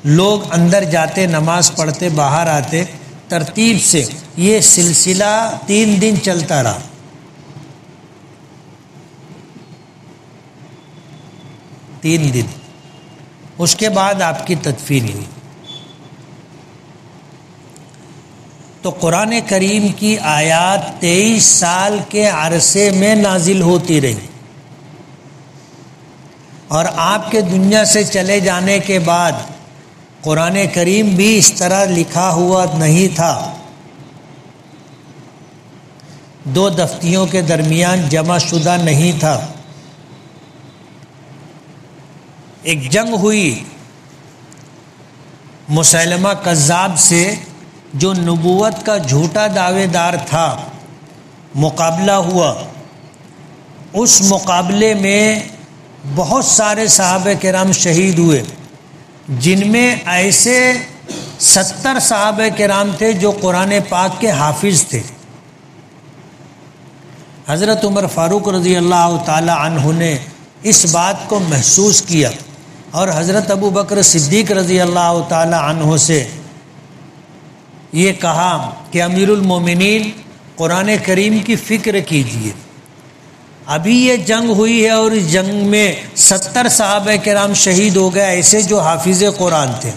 لوگ اندر جاتے، نماز پڑھتے، باہر آتے، ترتیب سے یہ سلسلہ 3 دن چلتا رہا۔ تین دن، اس کے بعد آپ کی تدفین ہوئی۔ تو قرآن کریم کی آیات 23 سال کے عرصے میں نازل ہوتی رہی، اور آپ کے دنیا سے چلے جانے کے بعد قرآن کریم بھی اس طرح لکھا ہوا نہیں تھا، 2 دفتیوں کے درمیان جمع شدہ نہیں تھا۔ ایک جنگ ہوئی مسیلمہ کذاب سے، جو نبوت کا جھوٹا دعوے دار تھا، مقابلہ ہوا۔ اس مقابلے میں بہت سارے صحابہ کرام شہید ہوئے، جن میں ایسے 70 صحابہ کرام تھے جو قرآن پاک کے حافظ تھے۔ حضرت عمر فاروق رضی اللہ تعالی عنہ نے اس بات کو محسوس کیا، اور حضرت ابو بکر صدیق رضی اللہ تعالی عنہ سے یہ کہا کہ امیر المومنین قرآن کریم کی فکر کیجیے، ابھی یہ جنگ ہوئی ہے اور اس جنگ میں 70 صحابہ کرام شہید ہو گئے، ایسے جو حافظ قرآن تھے۔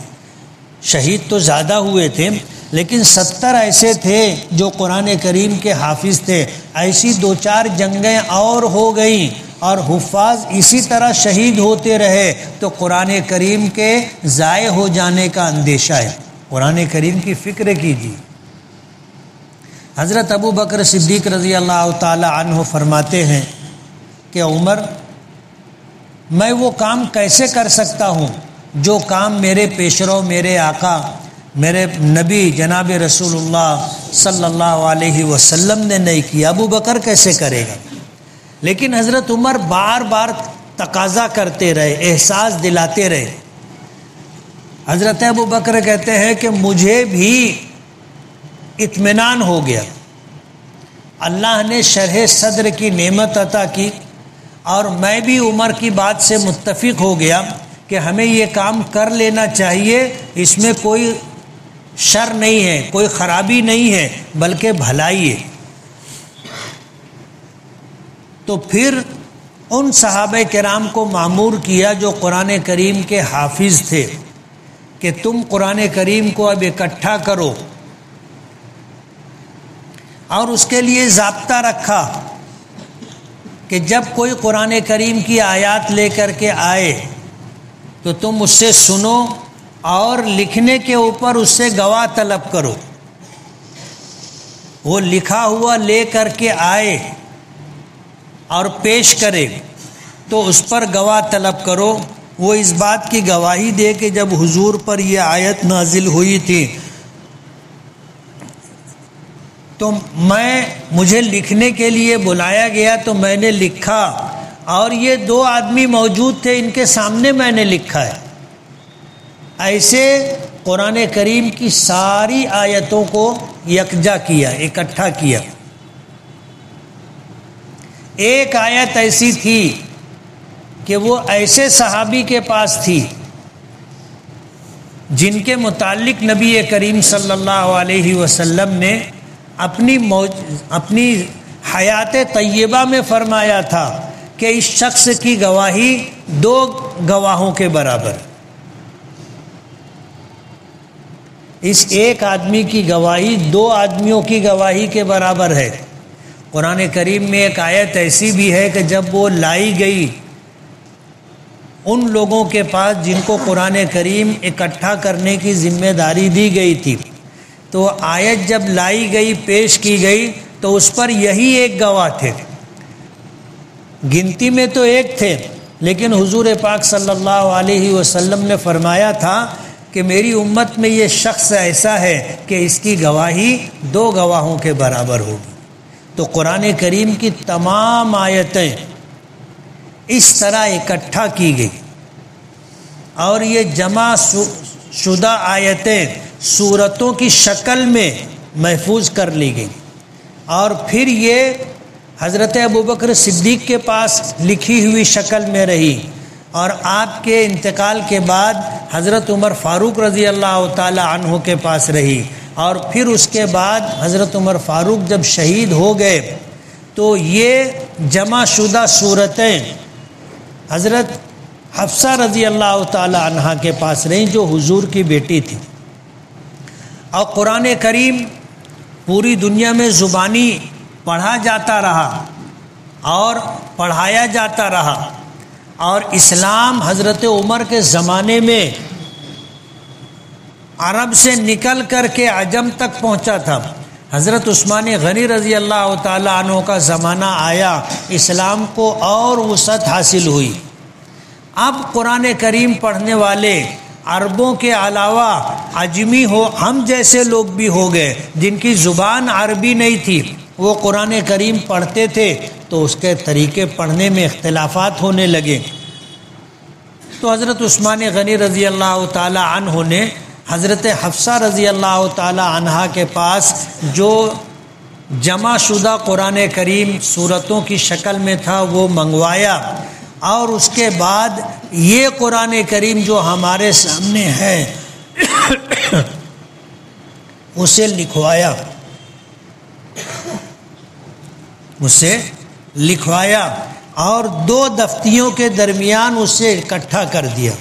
شہید تو زیادہ ہوئے تھے لیکن 70 ایسے تھے جو قرآن کریم کے حافظ تھے۔ ایسی 2-4 جنگیں اور ہو گئیں اور حفاظ اسی طرح شہید ہوتے رہے تو قرآن کریم کے ضائع ہو جانے کا اندیشہ ہے۔ قرآن کریم کی فکر کیجیے۔ حضرت ابو بکر صدیق رضی اللہ تعالی عنہ فرماتے ہیں کہ عمر، میں وہ کام کیسے کر سکتا ہوں جو کام میرے پیشرو، میرے آقا، میرے نبی جناب رسول اللہ صلی اللہ علیہ وسلم نے نہیں کیا، ابو بکر کیسے کرے گا؟ لیکن حضرت عمر بار بار تقاضا کرتے رہے، احساس دلاتے رہے۔ حضرت ابو بکر کہتے ہیں کہ مجھے بھی اطمینان ہو گیا، اللہ نے شرح صدر کی نعمت عطا کی اور میں بھی عمر کی بات سے متفق ہو گیا کہ ہمیں یہ کام کر لینا چاہیے، اس میں کوئی شر نہیں ہے، کوئی خرابی نہیں ہے بلکہ بھلائی ہے۔ تو پھر ان صحابہ کرام کو مامور کیا جو قرآن کریم کے حافظ تھے کہ تم قرآن کریم کو اب اکٹھا کرو، اور اس کے لیے ضابطہ رکھا کہ جب کوئی قرآن کریم کی آیات لے کر کے آئے تو تم اس سے سنو اور لکھنے کے اوپر اس سے گواہ طلب کرو۔ وہ لکھا ہوا لے کر کے آئے اور پیش کرے تو اس پر گواہ طلب کرو۔ وہ اس بات کی گواہی دے کہ جب حضور پر یہ آیت نازل ہوئی تھی تو مجھے لکھنے کے لیے بلایا گیا تو میں نے لکھا، اور یہ 2 آدمی موجود تھے، ان کے سامنے میں نے لکھا ہے۔ ایسے قرآن کریم کی ساری آیتوں کو یکجا کیا، اکٹھا کیا۔ ایک آیت ایسی تھی کہ وہ ایسے صحابی کے پاس تھی جن کے متعلق نبی کریم صلی اللہ علیہ وسلم نے اپنی حیات طیبہ میں فرمایا تھا کہ اس شخص کی گواہی 2 گواہوں کے برابر، اس ایک آدمی کی گواہی 2 آدمیوں کی گواہی کے برابر ہے۔ قرآن کریم میں ایک آیت ایسی بھی ہے کہ جب وہ لائی گئی ان لوگوں کے پاس جن کو قرآن کریم اکٹھا کرنے کی ذمہ داری دی گئی تھی، تو آیت جب لائی گئی، پیش کی گئی، تو اس پر یہی ایک گواہ تھے۔ گنتی میں تو ایک تھے لیکن حضور پاک صلی اللہ علیہ وسلم نے فرمایا تھا کہ میری امت میں یہ شخص ایسا ہے کہ اس کی گواہی 2 گواہوں کے برابر ہوگی۔ تو قرآن کریم کی تمام آیتیں اس طرح اکٹھا کی گئی اور یہ جمع شدہ آیتیں سورتوں کی شکل میں محفوظ کر لی گئی، اور پھر یہ حضرت ابوبکر صدیق کے پاس لکھی ہوئی شکل میں رہی، اور آپ کے انتقال کے بعد حضرت عمر فاروق رضی اللہ تعالی عنہ کے پاس رہی، اور پھر اس کے بعد حضرت عمر فاروق جب شہید ہو گئے تو یہ جمع شدہ صورتیں حضرت حفصہ رضی اللہ تعالی عنہ کے پاس رہیں جو حضور کی بیٹی تھی۔ اور قرآن کریم پوری دنیا میں زبانی پڑھا جاتا رہا اور پڑھایا جاتا رہا، اور اسلام حضرت عمر کے زمانے میں عرب سے نکل کر کے عجم تک پہنچا تھا۔ حضرت عثمان غنی رضی اللہ تعالی عنہ کا زمانہ آیا، اسلام کو اور وسعت حاصل ہوئی۔ اب قرآن کریم پڑھنے والے عربوں کے علاوہ عجمی ہم جیسے لوگ بھی ہو گئے جن کی زبان عربی نہیں تھی، وہ قرآن کریم پڑھتے تھے تو اس کے طریقے پڑھنے میں اختلافات ہونے لگے۔ تو حضرت عثمان غنی رضی اللہ تعالی عنہ نے حضرت حفصہ رضی اللہ تعالی عنہ کے پاس جو جمع شدہ قرآن کریم صورتوں کی شکل میں تھا وہ منگوایا، اور اس کے بعد یہ قرآن کریم جو ہمارے سامنے ہے اسے لکھوایا اور 2 دفتیوں کے درمیان اسے اکٹھا کر دیا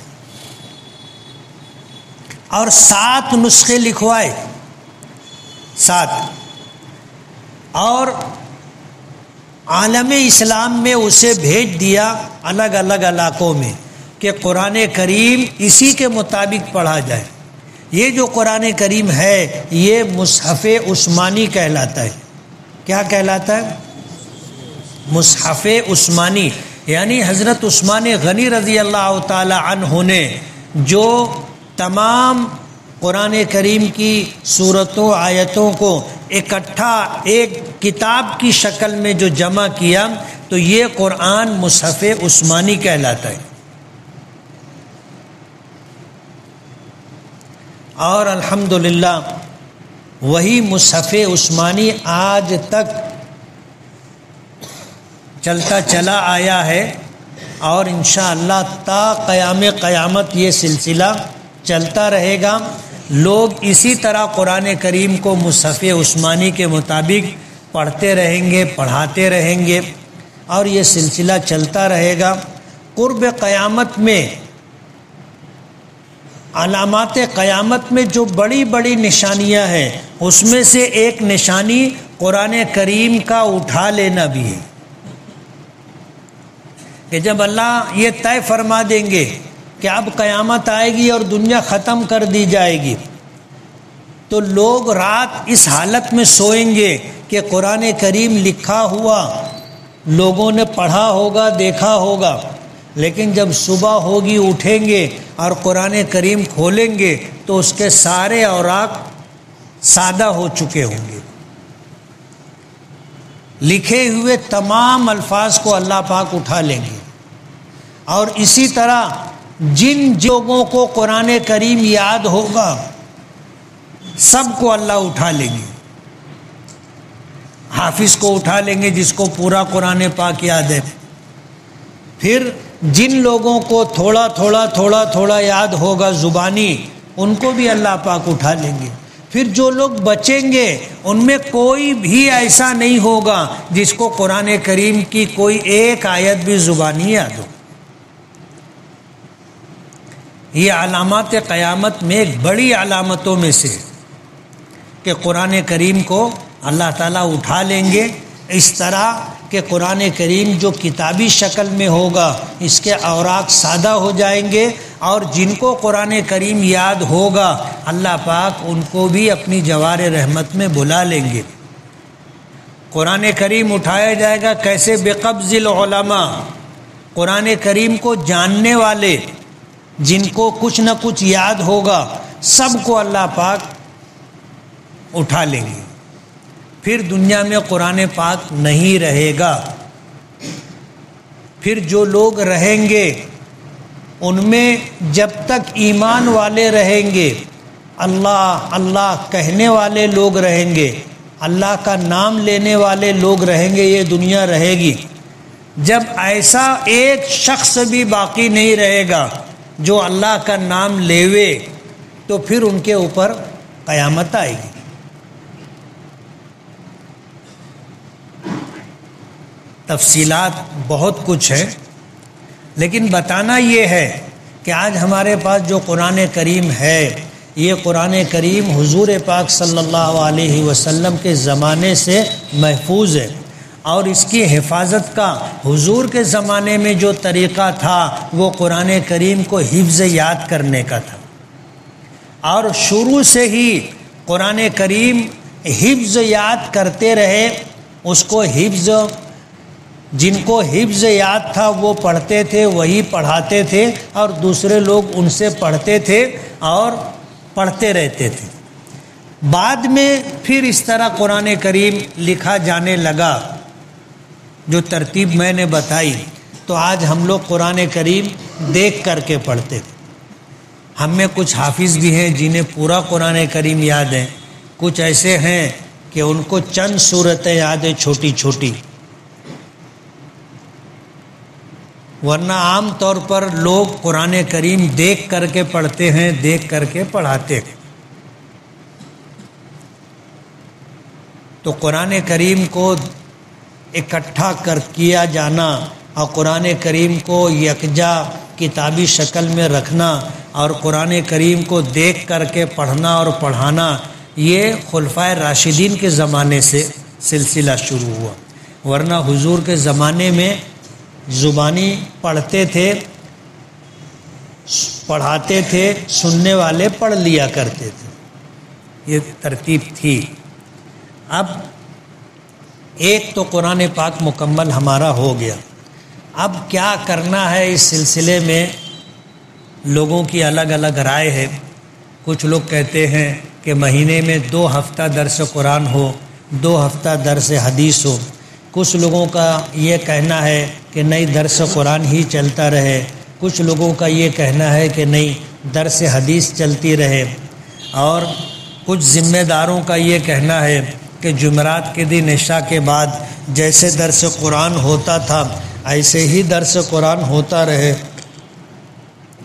اور 7 نسخے لکھوائے 7 اور عالم اسلام میں اسے بھیج دیا الگ الگ علاقوں میں کہ قرآن کریم اسی کے مطابق پڑھا جائے۔ یہ جو قرآن کریم ہے یہ مصحف عثمانی کہلاتا ہے۔ کیا کہلاتا ہے؟ مصحف عثمانی، یعنی حضرت عثمان غنی رضی اللہ تعالی عنہ نے جو تمام قرآن کریم کی صورتوں آیتوں کو اکٹھا ایک کتاب کی شکل میں جو جمع کیا تو یہ قرآن مصحف عثمانی کہلاتا ہے۔ اور الحمدللہ وہی مصحف عثمانی آج تک چلتا چلا آیا ہے اور انشاءاللہ تا قیام قیامت یہ سلسلہ چلتا رہے گا۔ لوگ اسی طرح قرآن کریم کو مصحف عثمانی کے مطابق پڑھتے رہیں گے، پڑھاتے رہیں گے اور یہ سلسلہ چلتا رہے گا۔ قرب قیامت میں علامات قیامت میں جو بڑی بڑی نشانیاں ہیں اس میں سے ایک نشانی قرآن کریم کا اٹھا لینا بھی ہے کہ جب اللہ یہ طے فرما دیں گے کہ اب قیامت آئے گی اور دنیا ختم کر دی جائے گی تو لوگ رات اس حالت میں سوئیں گے کہ قرآن کریم لکھا ہوا لوگوں نے پڑھا ہوگا، دیکھا ہوگا، لیکن جب صبح ہوگی اٹھیں گے اور قرآن کریم کھولیں گے تو اس کے سارے اوراق سادہ ہو چکے ہوں گے۔ لکھے ہوئے تمام الفاظ کو اللہ پاک اٹھا لیں گے اور اسی طرح جن لوگوں کو قرآن کریم یاد ہوگا سب کو اللہ اٹھا لیں گے۔ حافظ کو اٹھا لیں گے جس کو پورا قرآن پاک یاد ہے، پھر جن لوگوں کو تھوڑا تھوڑا یاد ہوگا زبانی ان کو بھی اللہ پاک اٹھا لیں گے، پھر جو لوگ بچیں گے ان میں کوئی بھی ایسا نہیں ہوگا جس کو قرآن کریم کی کوئی ایک آیت بھی زبانی یاد ہو۔ یہ علامات قیامت میں ایک بڑی علامتوں میں سے کہ قرآن کریم کو اللہ تعالیٰ اٹھا لیں گے، اس طرح کہ قرآن کریم جو کتابی شکل میں ہوگا اس کے اوراق سادہ ہو جائیں گے اور جن کو قرآن کریم یاد ہوگا اللہ پاک ان کو بھی اپنی جوار رحمت میں بلا لیں گے۔ قرآن کریم اٹھایا جائے گا کیسے؟ بقبض العلماء، قرآن کریم کو جاننے والے جن کو کچھ نہ کچھ یاد ہوگا سب کو اللہ پاک اٹھا لیں گے، پھر دنیا میں قرآن پاک نہیں رہے گا۔ پھر جو لوگ رہیں گے ان میں جب تک ایمان والے رہیں گے، اللہ اللہ کہنے والے لوگ رہیں گے، اللہ کا نام لینے والے لوگ رہیں گے، یہ دنیا رہے گی۔ جب ایسا ایک شخص بھی باقی نہیں رہے گا جو اللہ کا نام لیوے تو پھر ان کے اوپر قیامت آئے گی۔ تفصیلات بہت کچھ ہے، لیکن بتانا یہ ہے کہ آج ہمارے پاس جو قرآن کریم ہے یہ قرآن کریم حضور پاک صلی اللہ علیہ وسلم کے زمانے سے محفوظ ہے، اور اس کی حفاظت کا حضور کے زمانے میں جو طریقہ تھا وہ قرآن کریم کو حفظ یاد کرنے کا تھا، اور شروع سے ہی قرآن کریم حفظ یاد کرتے رہے، اس کو حفظ جن کو حفظ یاد تھا وہ پڑھتے تھے، وہی پڑھاتے تھے اور دوسرے لوگ ان سے پڑھتے تھے اور پڑھتے رہتے تھے۔ بعد میں پھر اس طرح قرآن کریم لکھا جانے لگا جو ترتیب میں نے بتائی، تو آج ہم لوگ قرآن کریم دیکھ کر کے پڑھتے تھے۔ ہم میں کچھ حافظ بھی ہیں جنہیں پورا قرآن کریم یاد ہے، کچھ ایسے ہیں کہ ان کو چند صورتیں یاد ہیں چھوٹی چھوٹی، ورنہ عام طور پر لوگ قرآن کریم دیکھ کر کے پڑھتے ہیں، دیکھ کر کے پڑھاتے ہیں۔ تو قرآن کریم کو اکٹھا کیا جانا اور قرآن کریم کو یکجا کتابی شکل میں رکھنا اور قرآن کریم کو دیکھ کر کے پڑھنا اور پڑھانا، یہ خلفائے راشدین کے زمانے سے سلسلہ شروع ہوا، ورنہ حضور کے زمانے میں زبانی پڑھتے تھے، پڑھاتے تھے، سننے والے پڑھ لیا کرتے تھے، یہ ترتیب تھی۔ اب ایک تو قرآن پاک مکمل ہمارا ہو گیا، اب کیا کرنا ہے اس سلسلے میں لوگوں کی الگ الگ رائے ہے۔ کچھ لوگ کہتے ہیں کہ مہینے میں 2 ہفتہ درس قرآن ہو، 2 ہفتہ درس حدیث ہو۔ کچھ لوگوں کا یہ کہنا ہے کہ نہیں درس قرآن ہی چلتا رہے، کچھ لوگوں کا یہ کہنا ہے کہ نہیں درس حدیث چلتی رہے، اور کچھ ذمہ داروں کا یہ کہنا ہے کہ جمعرات کے دن عشاء کے بعد جیسے درس قرآن ہوتا تھا ایسے ہی درس قرآن ہوتا رہے،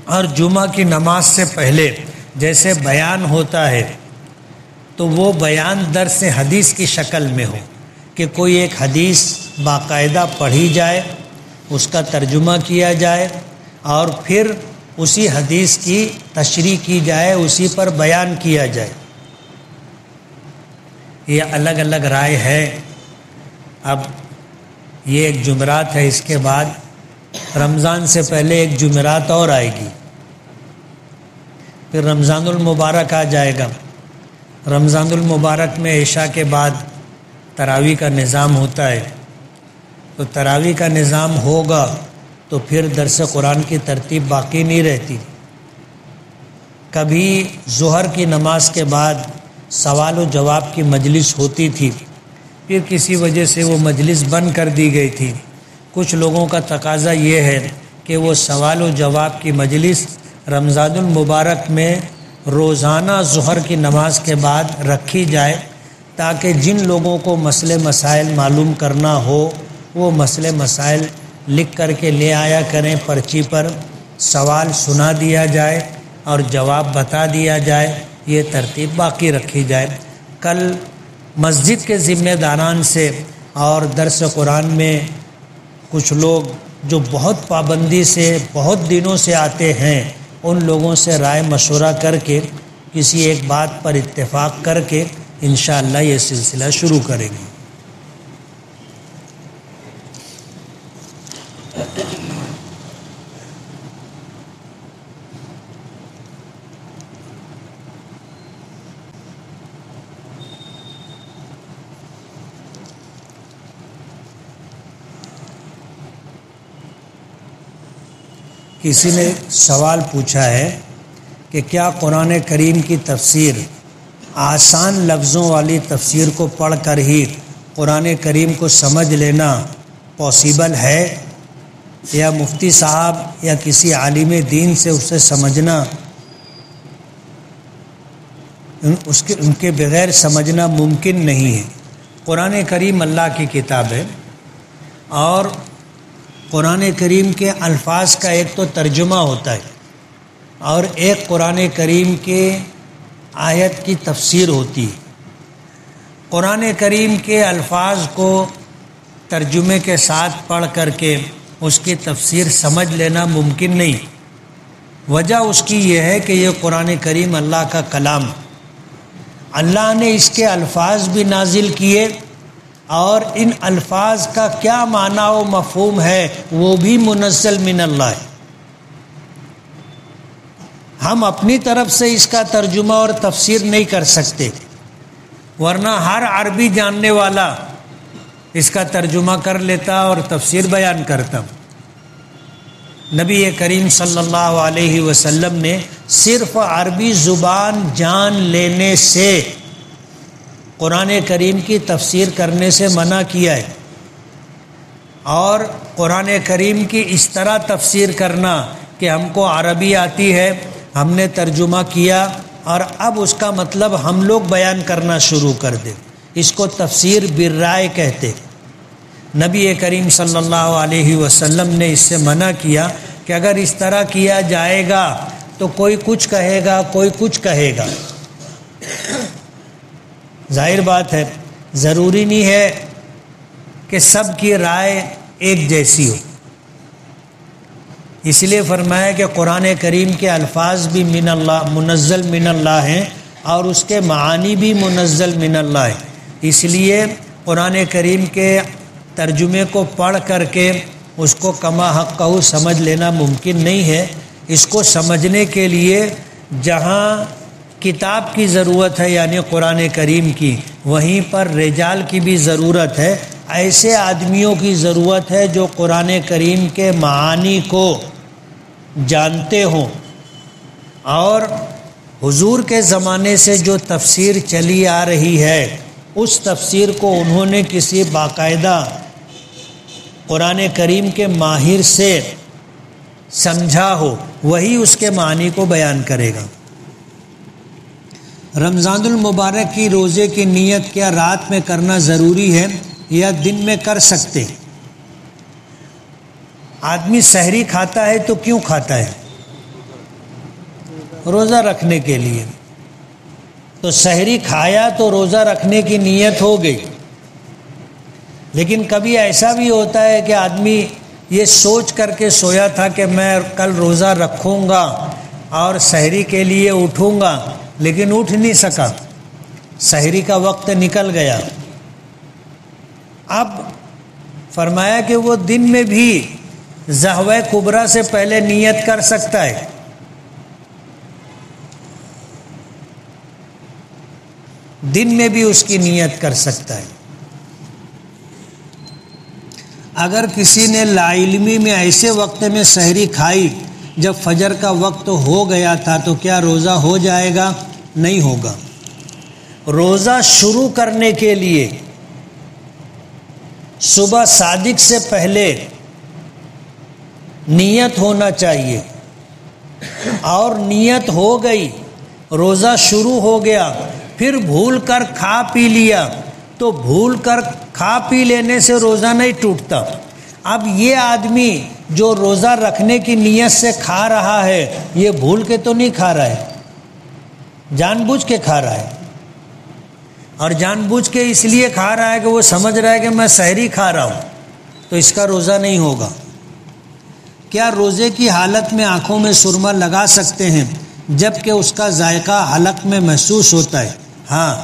اور جمعہ کی نماز سے پہلے جیسے بیان ہوتا ہے تو وہ بیان درس حدیث کی شکل میں ہو، کہ کوئی ایک حدیث باقاعدہ پڑھی جائے، اس کا ترجمہ کیا جائے اور پھر اسی حدیث کی تشریح کی جائے، اسی پر بیان کیا جائے۔ یہ الگ الگ رائے ہے۔ اب یہ ایک جمعرات ہے، اس کے بعد رمضان سے پہلے ایک جمعرات اور آئے گی، پھر رمضان المبارک آ جائے گا۔ رمضان المبارک میں عشاء کے بعد تراویح کا نظام ہوتا ہے، تو تراویح کا نظام ہوگا تو پھر درس قرآن کی ترتیب باقی نہیں رہتی۔ کبھی ظہر کی نماز کے بعد سوال و جواب کی مجلس ہوتی تھی، پھر کسی وجہ سے وہ مجلس بند کر دی گئی تھی۔ کچھ لوگوں کا تقاضا یہ ہے کہ وہ سوال و جواب کی مجلس رمضان المبارک میں روزانہ ظہر کی نماز کے بعد رکھی جائے، تاکہ جن لوگوں کو مسئلے مسائل معلوم کرنا ہو وہ مسئلے مسائل لکھ کر کے لے آیا کریں، پرچی پر سوال سنا دیا جائے اور جواب بتا دیا جائے، یہ ترتیب باقی رکھی جائے۔ کل مسجد کے ذمہ داران سے اور درس قرآن میں کچھ لوگ جو بہت پابندی سے بہت دنوں سے آتے ہیں، ان لوگوں سے رائے مشورہ کر کے کسی ایک بات پر اتفاق کر کے انشاءاللہ یہ سلسلہ شروع کریں گے۔ کسی نے سوال پوچھا ہے کہ کیا قرآن کریم کی تفسیر آسان لفظوں والی تفسیر کو پڑھ کر ہی قرآن کریم کو سمجھ لینا پاسبل ہے، یا مفتی صاحب یا کسی عالم دین سے اسے سمجھنا ان کے بغیر سمجھنا ممکن نہیں ہے؟ قرآن کریم اللہ کی کتاب ہے، اور قرآن کریم کے الفاظ کا ایک تو ترجمہ ہوتا ہے اور ایک قرآن کریم کے آیت کی تفسیر ہوتی ہے۔ قرآن کریم کے الفاظ کو ترجمے کے ساتھ پڑھ کر کے اس کی تفسیر سمجھ لینا ممکن نہیں۔ وجہ اس کی یہ ہے کہ یہ قرآن کریم اللہ کا کلام، اللہ نے اس کے الفاظ بھی نازل کیے اور ان الفاظ کا کیا معنی و مفہوم ہے وہ بھی منزل من اللہ ہے۔ ہم اپنی طرف سے اس کا ترجمہ اور تفسیر نہیں کر سکتے، ورنہ ہر عربی جاننے والا اس کا ترجمہ کر لیتا اور تفسیر بیان کرتا۔ نبی کریم صلی اللہ علیہ وسلم نے صرف عربی زبان جان لینے سے قرآن کریم کی تفسیر کرنے سے منع کیا ہے، اور قرآن کریم کی اس طرح تفسیر کرنا کہ ہم کو عربی آتی ہے، ہم نے ترجمہ کیا اور اب اس کا مطلب ہم لوگ بیان کرنا شروع کر دیں، اس کو تفسیر بالرائے کہتے۔ نبی کریم صلی اللہ علیہ وسلم نے اس سے منع کیا کہ اگر اس طرح کیا جائے گا تو کوئی کچھ کہے گا، کوئی کچھ کہے گا۔ ظاہر بات ہے ضروری نہیں ہے کہ سب کی رائے ایک جیسی ہو، اس لیے فرمایا کہ قرآن کریم کے الفاظ بھی من اللہ منزل من اللہ ہیں اور اس کے معانی بھی منزل من اللہ ہیں۔ اس لیے قرآن کریم کے ترجمے کو پڑھ کر کے اس کو کما حقہ سمجھ لینا ممکن نہیں ہے۔ اس کو سمجھنے کے لیے جہاں کتاب کی ضرورت ہے یعنی قرآن کریم کی، وہیں پر رجال کی بھی ضرورت ہے، ایسے آدمیوں کی ضرورت ہے جو قرآن کریم کے معانی کو جانتے ہوں، اور حضور کے زمانے سے جو تفسیر چلی آ رہی ہے اس تفسیر کو انہوں نے کسی باقاعدہ قرآن کریم کے ماہر سے سمجھا ہو، وہی اس کے معنی کو بیان کرے گا۔ رمضان المبارک کی روزے کی نیت کیا رات میں کرنا ضروری ہے یا دن میں کر سکتے؟ آدمی سحری کھاتا ہے تو کیوں کھاتا ہے؟ روزہ رکھنے کے لیے۔ تو سحری کھایا تو روزہ رکھنے کی نیت ہو گئی، لیکن کبھی ایسا بھی ہوتا ہے کہ آدمی یہ سوچ کر کے سویا تھا کہ میں کل روزہ رکھوں گا اور سحری کے لیے اٹھوں گا، لیکن اٹھ نہیں سکا، سحری کا وقت نکل گیا۔ اب فرمایا کہ وہ دن میں بھی ظہوہ کبریٰ سے پہلے نیت کر سکتا ہے۔ دن میں بھی اس کی نیت کر سکتا ہے۔ اگر کسی نے لا علمی میں ایسے وقت میں سحری کھائی جب فجر کا وقت ہو گیا تھا تو کیا روزہ ہو جائے گا؟ نہیں ہوگا۔ روزہ شروع کرنے کے لیے صبح صادق سے پہلے نیت ہونا چاہیے، اور نیت ہو گئی، روزہ شروع ہو گیا، پھر بھول کر کھا پی لیا تو بھول کر کھا پی لینے سے روزہ نہیں ٹوٹتا۔ اب یہ آدمی جو روزہ رکھنے کی نیت سے کھا رہا ہے یہ بھول کے تو نہیں کھا رہا ہے، جان بوجھ کے کھا رہا ہے، اور جان بوجھ کے اس لیے کھا رہا ہے کہ وہ سمجھ رہا ہے کہ میں سحری کھا رہا ہوں، تو اس کا روزہ نہیں ہوگا۔ کیا روزے کی حالت میں آنکھوں میں سرما لگا سکتے ہیں جب کہ اس کا ذائقہ حلق میں محسوس ہوتا ہے؟ ہاں،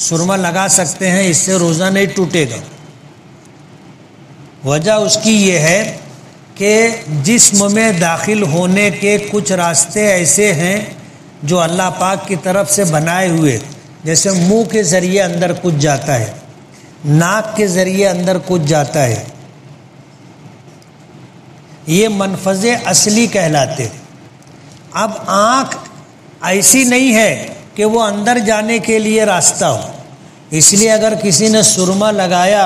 سرما لگا سکتے ہیں، اس سے روزہ نہیں ٹوٹے گا۔ وجہ اس کی یہ ہے کہ جسم میں داخل ہونے کے کچھ راستے ایسے ہیں جو اللہ پاک کی طرف سے بنائے ہوئے، جیسے منہ کے ذریعے اندر کچھ جاتا ہے، ناک کے ذریعے اندر کچھ جاتا ہے، یہ منفذ اصلی کہلاتے۔ اب آنکھ ایسی نہیں ہے کہ وہ اندر جانے کے لیے راستہ ہو، اس لیے اگر کسی نے سرما لگایا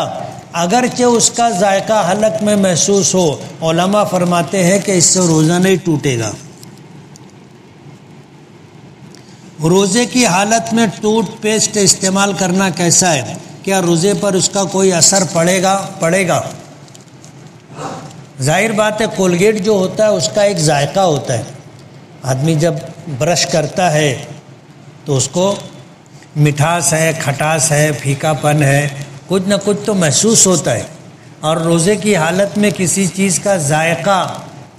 اگرچہ اس کا ذائقہ حلق میں محسوس ہو، علماء فرماتے ہیں کہ اس سے روزہ نہیں ٹوٹے گا۔ روزے کی حالت میں ٹوتھ پیسٹ استعمال کرنا کیسا ہے؟ کیا روزے پر اس کا کوئی اثر پڑے گا؟ ظاہر بات ہے، کولگیٹ جو ہوتا ہے اس کا ایک ذائقہ ہوتا ہے، آدمی جب برش کرتا ہے تو اس کو مٹھاس ہے، کھٹاس ہے، پھیکا پن ہے، کچھ نہ کچھ تو محسوس ہوتا ہے، اور روزے کی حالت میں کسی چیز کا ذائقہ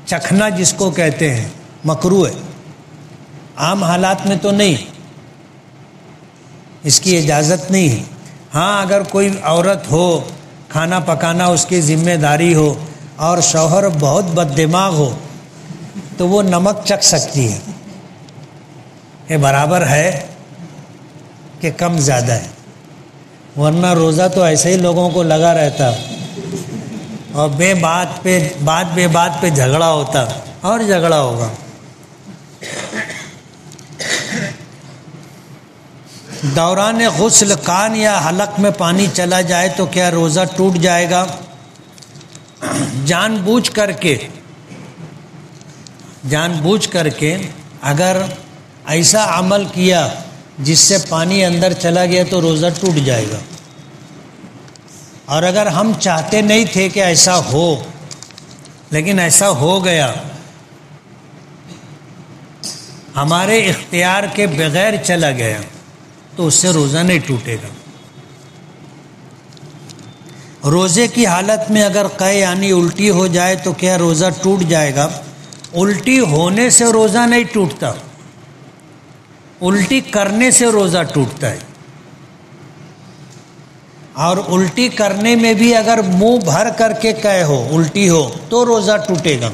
چکھنا جس کو کہتے ہیں مکروہ ہے، عام حالات میں تو نہیں، اس کی اجازت نہیں ہے۔ ہاں، اگر کوئی عورت ہو، کھانا پکانا اس کی ذمہ داری ہو اور شوہر بہت بد دماغ ہو تو وہ نمک چکھ سکتی ہے کہ برابر ہے کہ کم زیادہ ہے، ورنہ روزہ تو ایسے ہی لوگوں کو لگا رہتا اور بے بات پہ جھگڑا ہوتا اور جھگڑا ہوگا۔ دوران غسل کان یا حلق میں پانی چلا جائے تو کیا روزہ ٹوٹ جائے گا؟ جان بوجھ کر کے اگر ایسا عمل کیا جس سے پانی اندر چلا گیا تو روزہ ٹوٹ جائے گا، اور اگر ہم چاہتے نہیں تھے کہ ایسا ہو لیکن ایسا ہو گیا، ہمارے اختیار کے بغیر چلا گیا، تو اس سے روزہ نہیں ٹوٹے گا۔ روزے کی حالت میں اگر قے یعنی الٹی ہو جائے تو کیا روزہ ٹوٹ جائے گا؟ الٹی ہونے سے روزہ نہیں ٹوٹتا، الٹی کرنے سے روزہ ٹوٹتا ہے۔ اور الٹی کرنے میں بھی اگر منہ بھر کر کے قے ہو، الٹی ہو تو روزہ ٹوٹے گا۔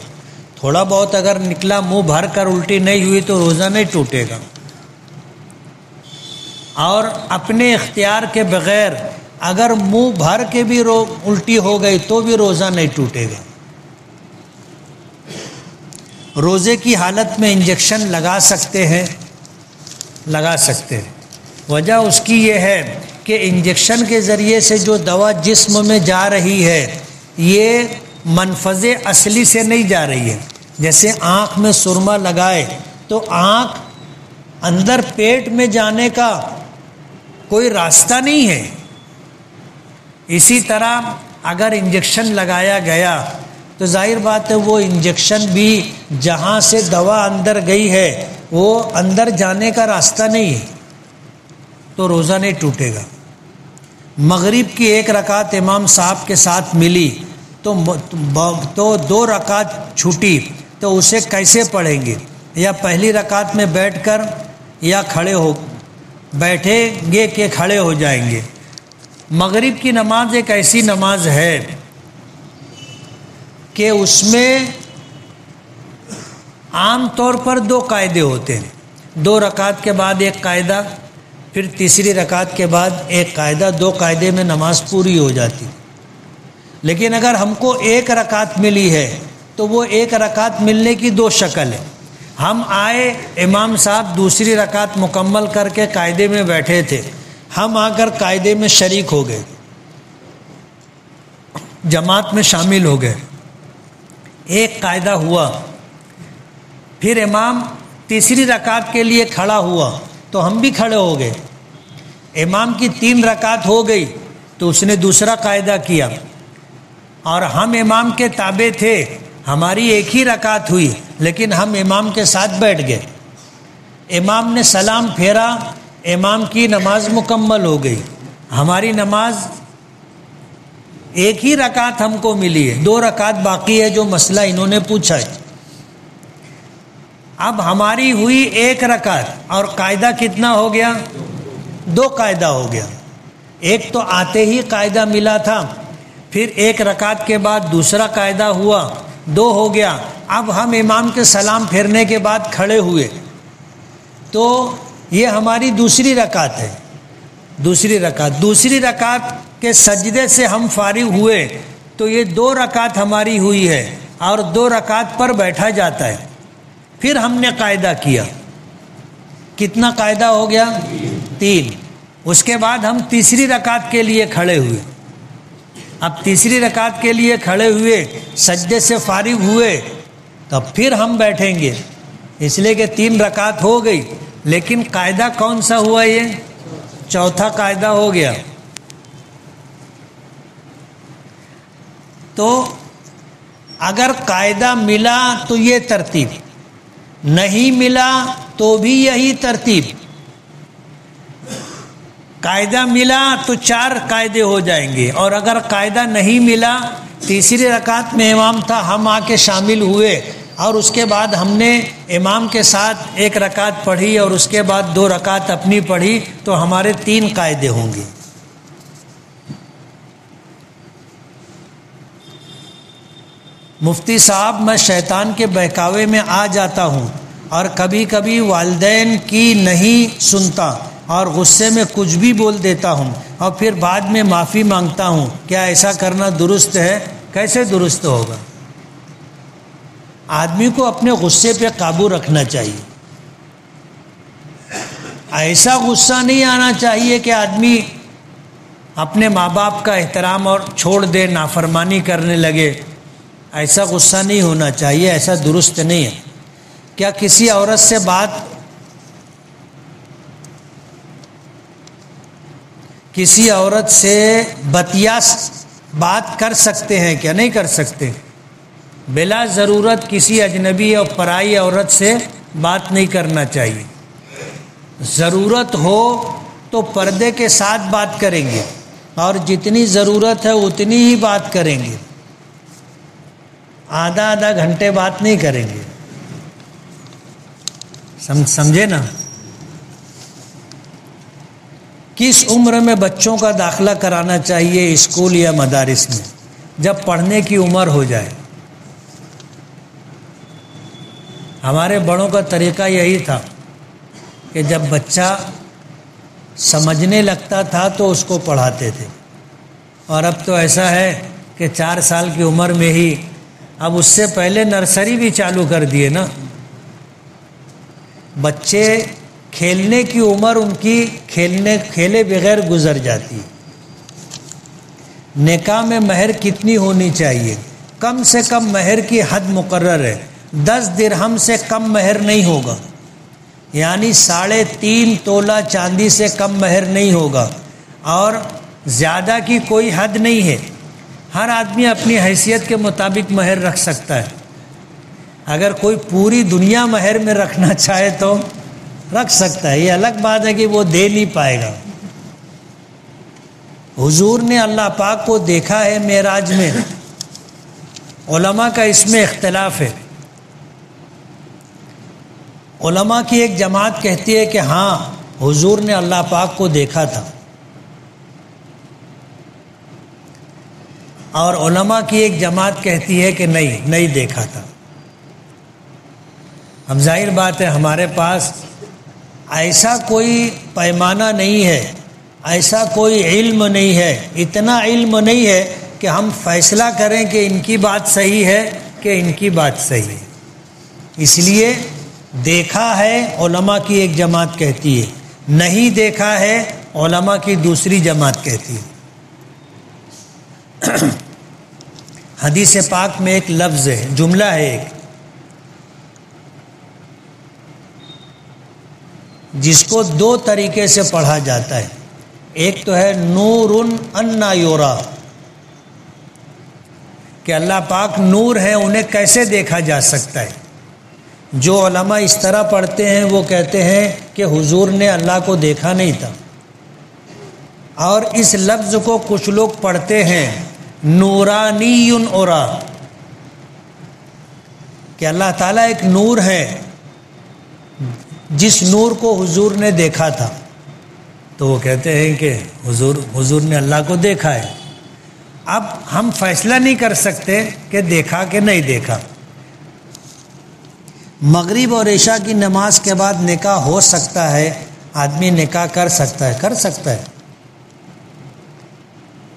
تھوڑا بہت اگر نکلا منہ بھر کر الٹی نہیں ہوئی تو روزہ نہیں ٹوٹے گا۔ اور اپنے اختیار کے بغیر اگر منہ بھر کے بھی الٹی ہو گئی تو بھی روزہ نہیں ٹوٹے گا۔ روزے کی حالت میں انجیکشن لگا سکتے ہیں؟ لگا سکتے ہیں۔ وجہ اس کی یہ ہے کہ انجیکشن کے ذریعے سے جو دوا جسم میں جا رہی ہے یہ منفذ اصلی سے نہیں جا رہی ہے۔ جیسے آنکھ میں سرما لگائے تو آنکھ اندر پیٹ میں جانے کا کوئی راستہ نہیں ہے، اسی طرح اگر انجیکشن لگایا گیا تو ظاہر بات ہے وہ انجیکشن بھی جہاں سے دوا اندر گئی ہے وہ اندر جانے کا راستہ نہیں ہے، تو روزہ نہیں ٹوٹے گا۔ مغرب کی 1 رکعت امام صاحب کے ساتھ ملی تو 2 رکعت چھوٹی تو اسے کیسے پڑھیں گے؟ یا پہلی رکعت میں بیٹھ کر یا بیٹھیں گے کہ کھڑے ہو جائیں گے؟ مغرب کی نماز ایک ایسی نماز ہے کہ اس میں عام طور پر 2 قاعدے ہوتے ہیں، 2 رکعت کے بعد 1 قاعدہ، پھر تیسری رکعت کے بعد 1 قاعدہ، 2 قاعدے میں نماز پوری ہو جاتی۔ لیکن اگر ہم کو 1 رکعت ملی ہے تو وہ 1 رکعت ملنے کی 2 شکل ہے۔ ہم آئے، امام صاحب دوسری رکعت مکمل کر کے قاعدے میں بیٹھے تھے، ہم آ کر قاعدے میں شریک ہو گئے، جماعت میں شامل ہو گئے، 1 قاعدہ ہوا، پھر امام تیسری رکعت کے لیے کھڑا ہوا تو ہم بھی کھڑے ہو گئے، امام کی 3 رکعت ہو گئی تو اس نے دوسرا قاعدہ کیا، اور ہم امام کے تابع تھے، ہماری 1 ہی رکعت ہوئی لیکن ہم امام کے ساتھ بیٹھ گئے، امام نے سلام پھیرا، امام کی نماز مکمل ہو گئی، ہماری نماز 1 ہی رکعت ہم کو ملی ہے، 2 رکعت باقی ہے جو مسئلہ انہوں نے پوچھا ہے۔ اب ہماری ہوئی 1 رکعت اور قاعدہ کتنا ہو گیا؟ 2 قاعدہ ہو گیا۔ ایک تو آتے ہی قاعدہ ملا تھا، پھر 1 رکعت کے بعد دوسرا قاعدہ ہوا، 2 ہو گیا۔ اب ہم امام کے سلام پھیرنے کے بعد کھڑے ہوئے تو یہ ہماری دوسری رکعت ہے، دوسری رکعت کے سجدے سے ہم فارغ ہوئے تو یہ 2 رکعت ہماری ہوئی ہے اور 2 رکعت پر بیٹھا جاتا ہے۔ پھر ہم نے قاعدہ کیا، کتنا قاعدہ ہو گیا؟ 3۔ اس کے بعد ہم تیسری رکعت کے لیے کھڑے ہوئے، اب تیسری رکعت کے لیے کھڑے ہوئے، سجدے سے فارغ ہوئے، تو پھر ہم بیٹھیں گے، اس لیے کہ 3 رکعت ہو گئی، لیکن قاعدہ کون سا ہوا؟ یہ 4تھا قاعدہ ہو گیا۔ تو اگر قاعدہ ملا تو یہ ترتیب، نہیں ملا تو بھی یہی ترتیب، قاعدہ ملا تو 4 قاعدے ہو جائیں گے، اور اگر قاعدہ نہیں ملا، تیسری رکعت میں امام تھا، ہم آ کے شامل ہوئے اور اس کے بعد ہم نے امام کے ساتھ 1 رکعت پڑھی اور اس کے بعد 2 رکعت اپنی پڑھی تو ہمارے 3 قاعدے ہوں گے۔ مفتی صاحب، میں شیطان کے بہکاوے میں آ جاتا ہوں اور کبھی کبھی والدین کی نہیں سنتا اور غصے میں کچھ بھی بول دیتا ہوں اور پھر بعد میں معافی مانگتا ہوں، کیا ایسا کرنا درست ہے؟ کیسے درست ہوگا؟ آدمی کو اپنے غصے پہ قابو رکھنا چاہیے، ایسا غصہ نہیں آنا چاہیے کہ آدمی اپنے ماں باپ کا احترام اور چھوڑ دے، نافرمانی کرنے لگے، ایسا غصہ نہیں ہونا چاہیے، ایسا درست نہیں ہے۔ کیا کسی عورت سے کسی عورت سے بتیا بات کر سکتے ہیں کیا؟ نہیں کر سکتے، بلا ضرورت کسی اجنبی اور پرائی عورت سے بات نہیں کرنا چاہیے، ضرورت ہو تو پردے کے ساتھ بات کریں گے اور جتنی ضرورت ہے اتنی ہی بات کریں گے، آدھا آدھا گھنٹے بات نہیں کریں گے. سمجھے نا؟ کس عمر میں بچوں کا داخلہ کرانا چاہیے اسکول یا مدارس میں؟ جب پڑھنے کی عمر ہو جائے. ہمارے بڑوں کا طریقہ یہی تھا کہ جب بچہ سمجھنے لگتا تھا تو اس کو پڑھاتے تھے، اور اب تو ایسا ہے کہ 4 سال کی عمر میں ہی، اب اس سے پہلے نرسری بھی چالو کر دیے نا. بچے کھیلنے کی عمر ان کی کھیلے بغیر گزر جاتی ہے. نکاح میں مہر کتنی ہونی چاہیے؟ کم سے کم مہر کی حد مقرر ہے، 10 درہم سے کم مہر نہیں ہوگا، یعنی 3.5 تولہ چاندی سے کم مہر نہیں ہوگا، اور زیادہ کی کوئی حد نہیں ہے. ہر آدمی اپنی حیثیت کے مطابق مہر رکھ سکتا ہے. اگر کوئی پوری دنیا مہر میں رکھنا چاہے تو رکھ سکتا ہے، یہ الگ بات ہے کہ وہ دے نہیں پائے گا. حضور نے اللہ پاک کو دیکھا ہے معراج میں. علماء کا اس میں اختلاف ہے. علماء کی ایک جماعت کہتی ہے کہ ہاں حضور نے اللہ پاک کو دیکھا تھا، اور علماء کی ایک جماعت کہتی ہے کہ نہیں دیکھا تھا. اب ظاہر بات ہے ہمارے پاس ایسا کوئی پیمانہ نہیں ہے، ایسا کوئی علم نہیں ہے، اتنا علم نہیں ہے کہ ہم فیصلہ کریں کہ ان کی بات صحیح ہے کہ ان کی بات صحیح ہے. اس لیے دیکھا ہے علماء کی ایک جماعت کہتی ہے، نہیں دیکھا ہے علماء کی دوسری جماعت کہتی ہے. حدیث پاک میں ایک لفظ ہے، جملہ ہے ایک، جس کو 2 طریقے سے پڑھا جاتا ہے. ایک تو ہے نور انا یورا، کہ اللہ پاک نور ہے، انہیں کیسے دیکھا جا سکتا ہے. جو علماء اس طرح پڑھتے ہیں وہ کہتے ہیں کہ حضور نے اللہ کو دیکھا نہیں تھا. اور اس لفظ کو کچھ لوگ پڑھتے ہیں نورانی اورا، کہ اللہ تعالیٰ ایک نور ہے، جس نور کو حضور نے دیکھا تھا. تو وہ کہتے ہیں کہ حضور نے اللہ کو دیکھا ہے. اب ہم فیصلہ نہیں کر سکتے کہ دیکھا کہ نہیں دیکھا. مغرب اور عشاء کی نماز کے بعد نکاح ہو سکتا ہے؟ آدمی نکاح کر سکتا ہے.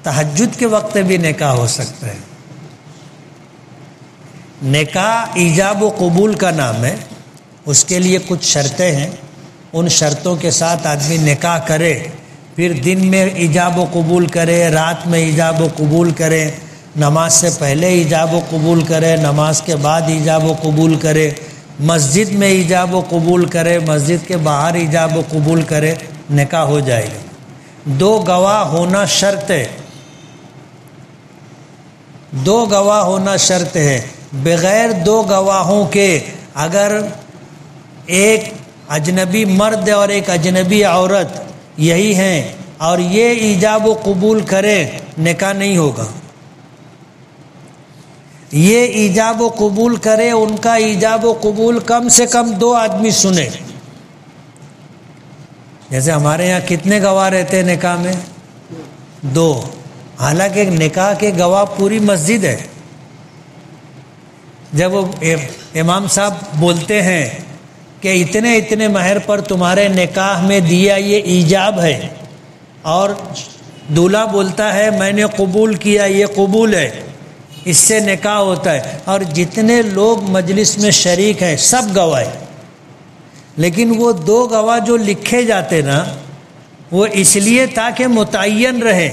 تہجد کے وقت بھی نکاح ہو سکتا ہے. نکاح ایجاب و قبول کا نام ہے، اس کے لیے کچھ شرطیں ہیں. ان شرطوں کے ساتھ آدمی نکاح کرے، پھر دن میں ایجاب و قبول کرے، رات میں ایجاب و قبول کرے، نماز سے پہلے ایجاب و قبول کرے، نماز کے بعد ایجاب و قبول کرے، مسجد میں ایجاب و قبول کرے، مسجد کے باہر ایجاب و قبول کرے، نکاح ہو جائے گا. 2 گواہ ہونا شرط ہے، 2 گواہ ہونا شرط ہے. بغیر 2 گواہوں کے اگر ایک اجنبی مرد اور ایک اجنبی عورت یہی ہیں اور یہ ایجاب و قبول کرے، نکاح نہیں ہوگا. یہ ایجاب و قبول کرے، ان کا ایجاب و قبول کم سے کم 2 آدمی سنے. جیسے ہمارے یہاں کتنے گواہ رہتے ہیں نکاح میں؟ 2. حالانکہ نکاح کے گواہ پوری مسجد ہے. جب وہ امام صاحب بولتے ہیں کہ اتنے مہر پر تمہارے نکاح میں دیا، یہ ایجاب ہے، اور دولہا بولتا ہے میں نے قبول کیا، یہ قبول ہے، اس سے نکاح ہوتا ہے. اور جتنے لوگ مجلس میں شریک ہیں سب گواہ ہیں. لیکن وہ 2 گواہ جو لکھے جاتے نا، وہ اس لیے تاکہ متعین رہے.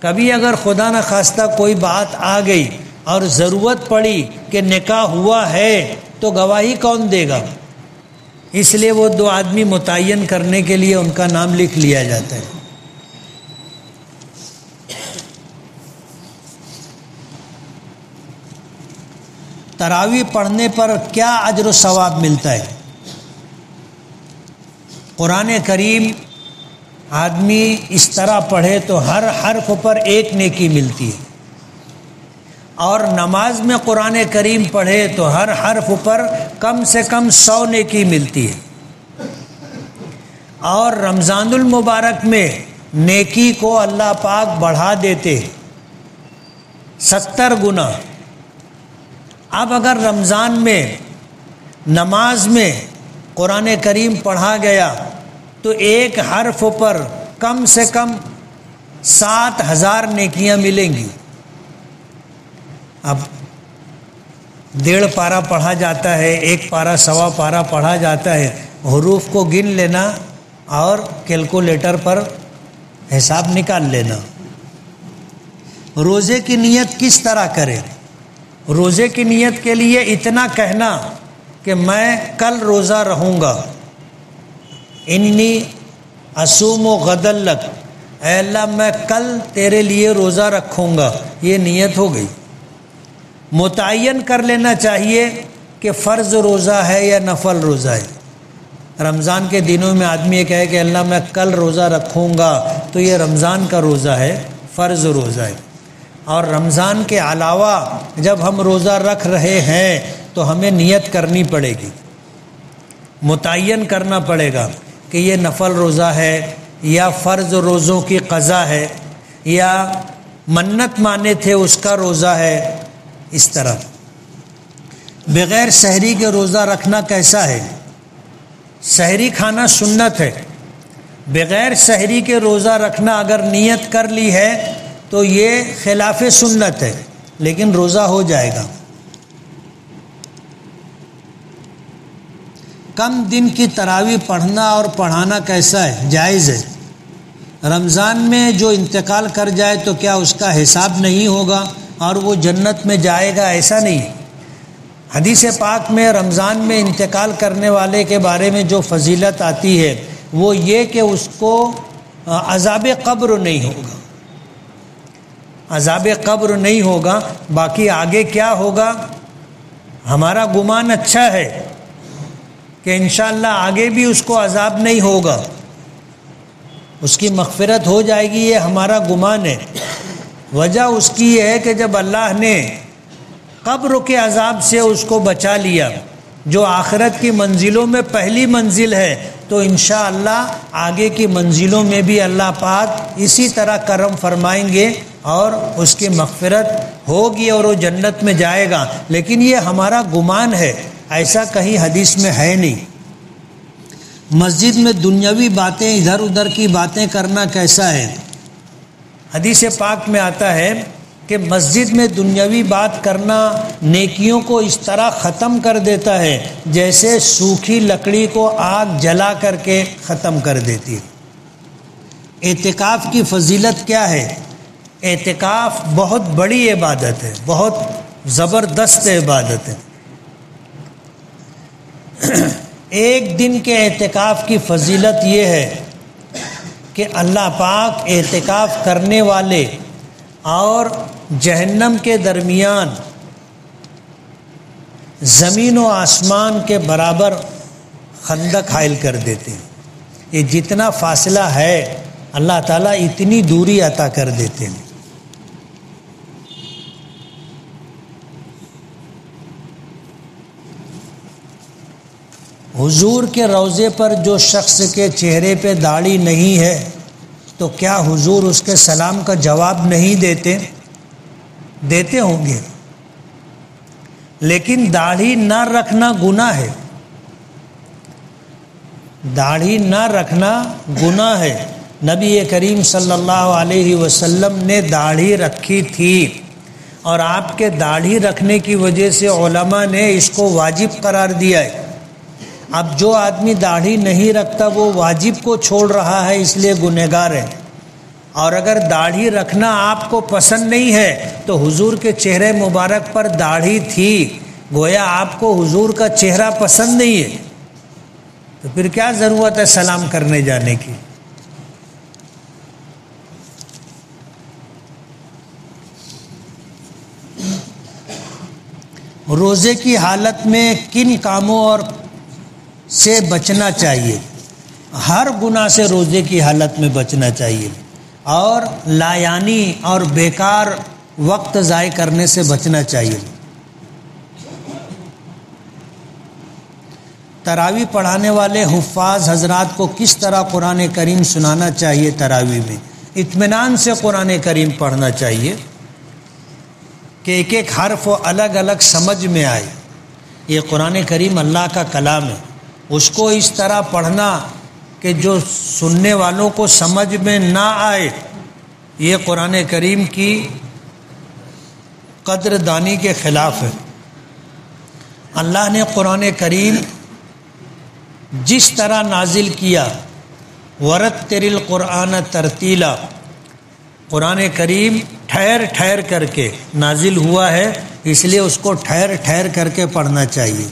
کبھی اگر خدا نخواستہ کوئی بات آ گئی اور ضرورت پڑی کہ نکاح ہوا ہے تو گواہی کون دے گا؟ اس لیے وہ 2 آدمی متعین کرنے کے لیے ان کا نام لکھ لیا جاتا ہے. تراویح پڑھنے پر کیا اجر و ثواب ملتا ہے؟ قرآن کریم آدمی اس طرح پڑھے تو ہر حرف پر ایک نیکی ملتی ہے، اور نماز میں قرآن کریم پڑھے تو ہر حرف پر کم سے کم 100 نیکی ملتی ہے، اور رمضان المبارک میں نیکی کو اللہ پاک بڑھا دیتے 70 گنا۔ اب اگر رمضان میں نماز میں قرآن کریم پڑھا گیا تو ایک حرف پر کم سے کم 7000 نیکیاں ملیں گی۔ اب 1.5 پارہ پڑھا جاتا ہے، 1 پارہ 1.25 پارہ پڑھا جاتا ہے، حروف کو گن لینا اور کیلکولیٹر پر حساب نکال لینا۔ روزے کی نیت کس طرح کریں؟ روزے کی نیت کے لیے اتنا کہنا کہ میں کل روزہ رہوں گا، انی اصوم غدًا لک، اے اللہ میں کل تیرے لیے روزہ رکھوں گا، یہ نیت ہو گئی۔ متعین کر لینا چاہیے کہ فرض روزہ ہے یا نفل روزہ ہے۔ رمضان کے دنوں میں آدمی یہ کہے کہ اللہ میں کل روزہ رکھوں گا، تو یہ رمضان کا روزہ ہے، فرض روزہ ہے۔ اور رمضان کے علاوہ جب ہم روزہ رکھ رہے ہیں تو ہمیں نیت کرنی پڑے گی، متعین کرنا پڑے گا کہ یہ نفل روزہ ہے یا فرض روزوں کی قضا ہے یا منت مانے تھے اس کا روزہ ہے۔ اس طرح بغیر سحری کے روزہ رکھنا کیسا ہے؟ سحری کھانا سنت ہے، بغیر سحری کے روزہ رکھنا اگر نیت کر لی ہے تو یہ خلاف سنت ہے، لیکن روزہ ہو جائے گا۔ کم دن کی تراویح پڑھنا اور پڑھانا کیسا ہے؟ جائز ہے۔ رمضان میں جو انتقال کر جائے تو کیا اس کا حساب نہیں ہوگا اور وہ جنت میں جائے گا؟ ایسا نہیں۔ حدیث پاک میں رمضان میں انتقال کرنے والے کے بارے میں جو فضیلت آتی ہے وہ یہ کہ اس کو عذاب قبر نہیں ہوگا، عذاب قبر نہیں ہوگا۔ باقی آگے کیا ہوگا؟ ہمارا گمان اچھا ہے کہ انشاءاللہ آگے بھی اس کو عذاب نہیں ہوگا، اس کی مغفرت ہو جائے گی، یہ ہمارا گمان ہے۔ وجہ اس کی یہ ہے کہ جب اللہ نے قبر کے عذاب سے اس کو بچا لیا، جو آخرت کی منزلوں میں پہلی منزل ہے، تو انشاءاللہ آگے کی منزلوں میں بھی اللہ پاک اسی طرح کرم فرمائیں گے اور اس کی مغفرت ہوگی اور وہ جنت میں جائے گا۔ لیکن یہ ہمارا گمان ہے، ایسا کہیں حدیث میں ہے نہیں۔ مسجد میں دنیاوی باتیں، ادھر ادھر کی باتیں کرنا کیسا ہے؟ حدیث پاک میں آتا ہے کہ مسجد میں دنیاوی بات کرنا نیکیوں کو اس طرح ختم کر دیتا ہے جیسے سوکھی لکڑی کو آگ جلا کر کے ختم کر دیتی ہے۔ اعتکاف کی فضیلت کیا ہے؟ اعتکاف بہت بڑی عبادت ہے، بہت زبردست عبادت ہے۔ ایک دن کے اعتکاف کی فضیلت یہ ہے کہ اللہ پاک اعتکاف کرنے والے اور جہنم کے درمیان زمین و آسمان کے برابر خندق حائل کر دیتے ہیں۔ یہ جتنا فاصلہ ہے اللہ تعالیٰ اتنی دوری عطا کر دیتے ہیں۔ حضور کے روضے پر جو شخص کے چہرے پہ داڑھی نہیں ہے تو کیا حضور اس کے سلام کا جواب نہیں دیتے؟ دیتے ہوں گے، لیکن داڑھی نہ رکھنا گناہ ہے، داڑھی نہ رکھنا گناہ ہے۔ نبی کریم صلی اللہ علیہ وسلم نے داڑھی رکھی تھی اور آپ کے داڑھی رکھنے کی وجہ سے علماء نے اس کو واجب قرار دیا ہے۔ اب جو آدمی داڑھی نہیں رکھتا وہ واجب کو چھوڑ رہا ہے، اس لیے گنہگار ہے۔ اور اگر داڑھی رکھنا آپ کو پسند نہیں ہے تو حضور کے چہرے مبارک پر داڑھی تھی، گویا آپ کو حضور کا چہرہ پسند نہیں ہے، تو پھر کیا ضرورت ہے سلام کرنے جانے کی؟ روزے کی حالت میں کن کاموں اور سے بچنا چاہیے؟ ہر گناہ سے روزے کی حالت میں بچنا چاہیے اور لایانی اور بیکار وقت ضائع کرنے سے بچنا چاہیے۔ تراویح پڑھانے والے حفاظ حضرات کو کس طرح قرآن کریم سنانا چاہیے؟ تراویح میں اطمینان سے قرآن کریم پڑھنا چاہیے کہ ایک ایک حرف الگ الگ سمجھ میں آئے۔ یہ قرآن کریم اللہ کا کلام ہے، اس کو اس طرح پڑھنا کہ جو سننے والوں کو سمجھ میں نہ آئے، یہ قرآن کریم کی قدر دانی کے خلاف ہے۔ اللہ نے قرآن کریم جس طرح نازل کیا، ورتل القرآن ترتیلا، قرآن کریم ٹھہر ٹھہر کر کے نازل ہوا ہے، اس لیے اس کو ٹھہر ٹھہر کر کے پڑھنا چاہیے۔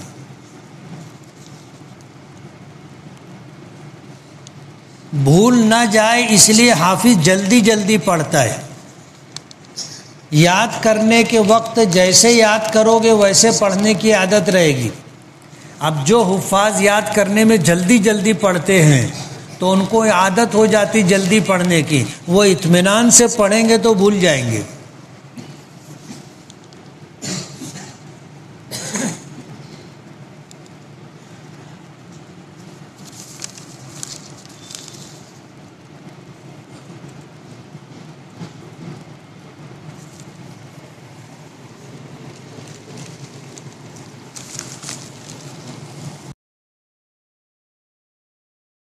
بھول نہ جائے اس لیے حافظ جلدی جلدی پڑھتا ہے۔ یاد کرنے کے وقت جیسے یاد کرو گے ویسے پڑھنے کی عادت رہے گی۔ اب جو حفاظ یاد کرنے میں جلدی جلدی پڑھتے ہیں تو ان کو عادت ہو جاتی جلدی پڑھنے کی، وہ اطمینان سے پڑھیں گے تو بھول جائیں گے۔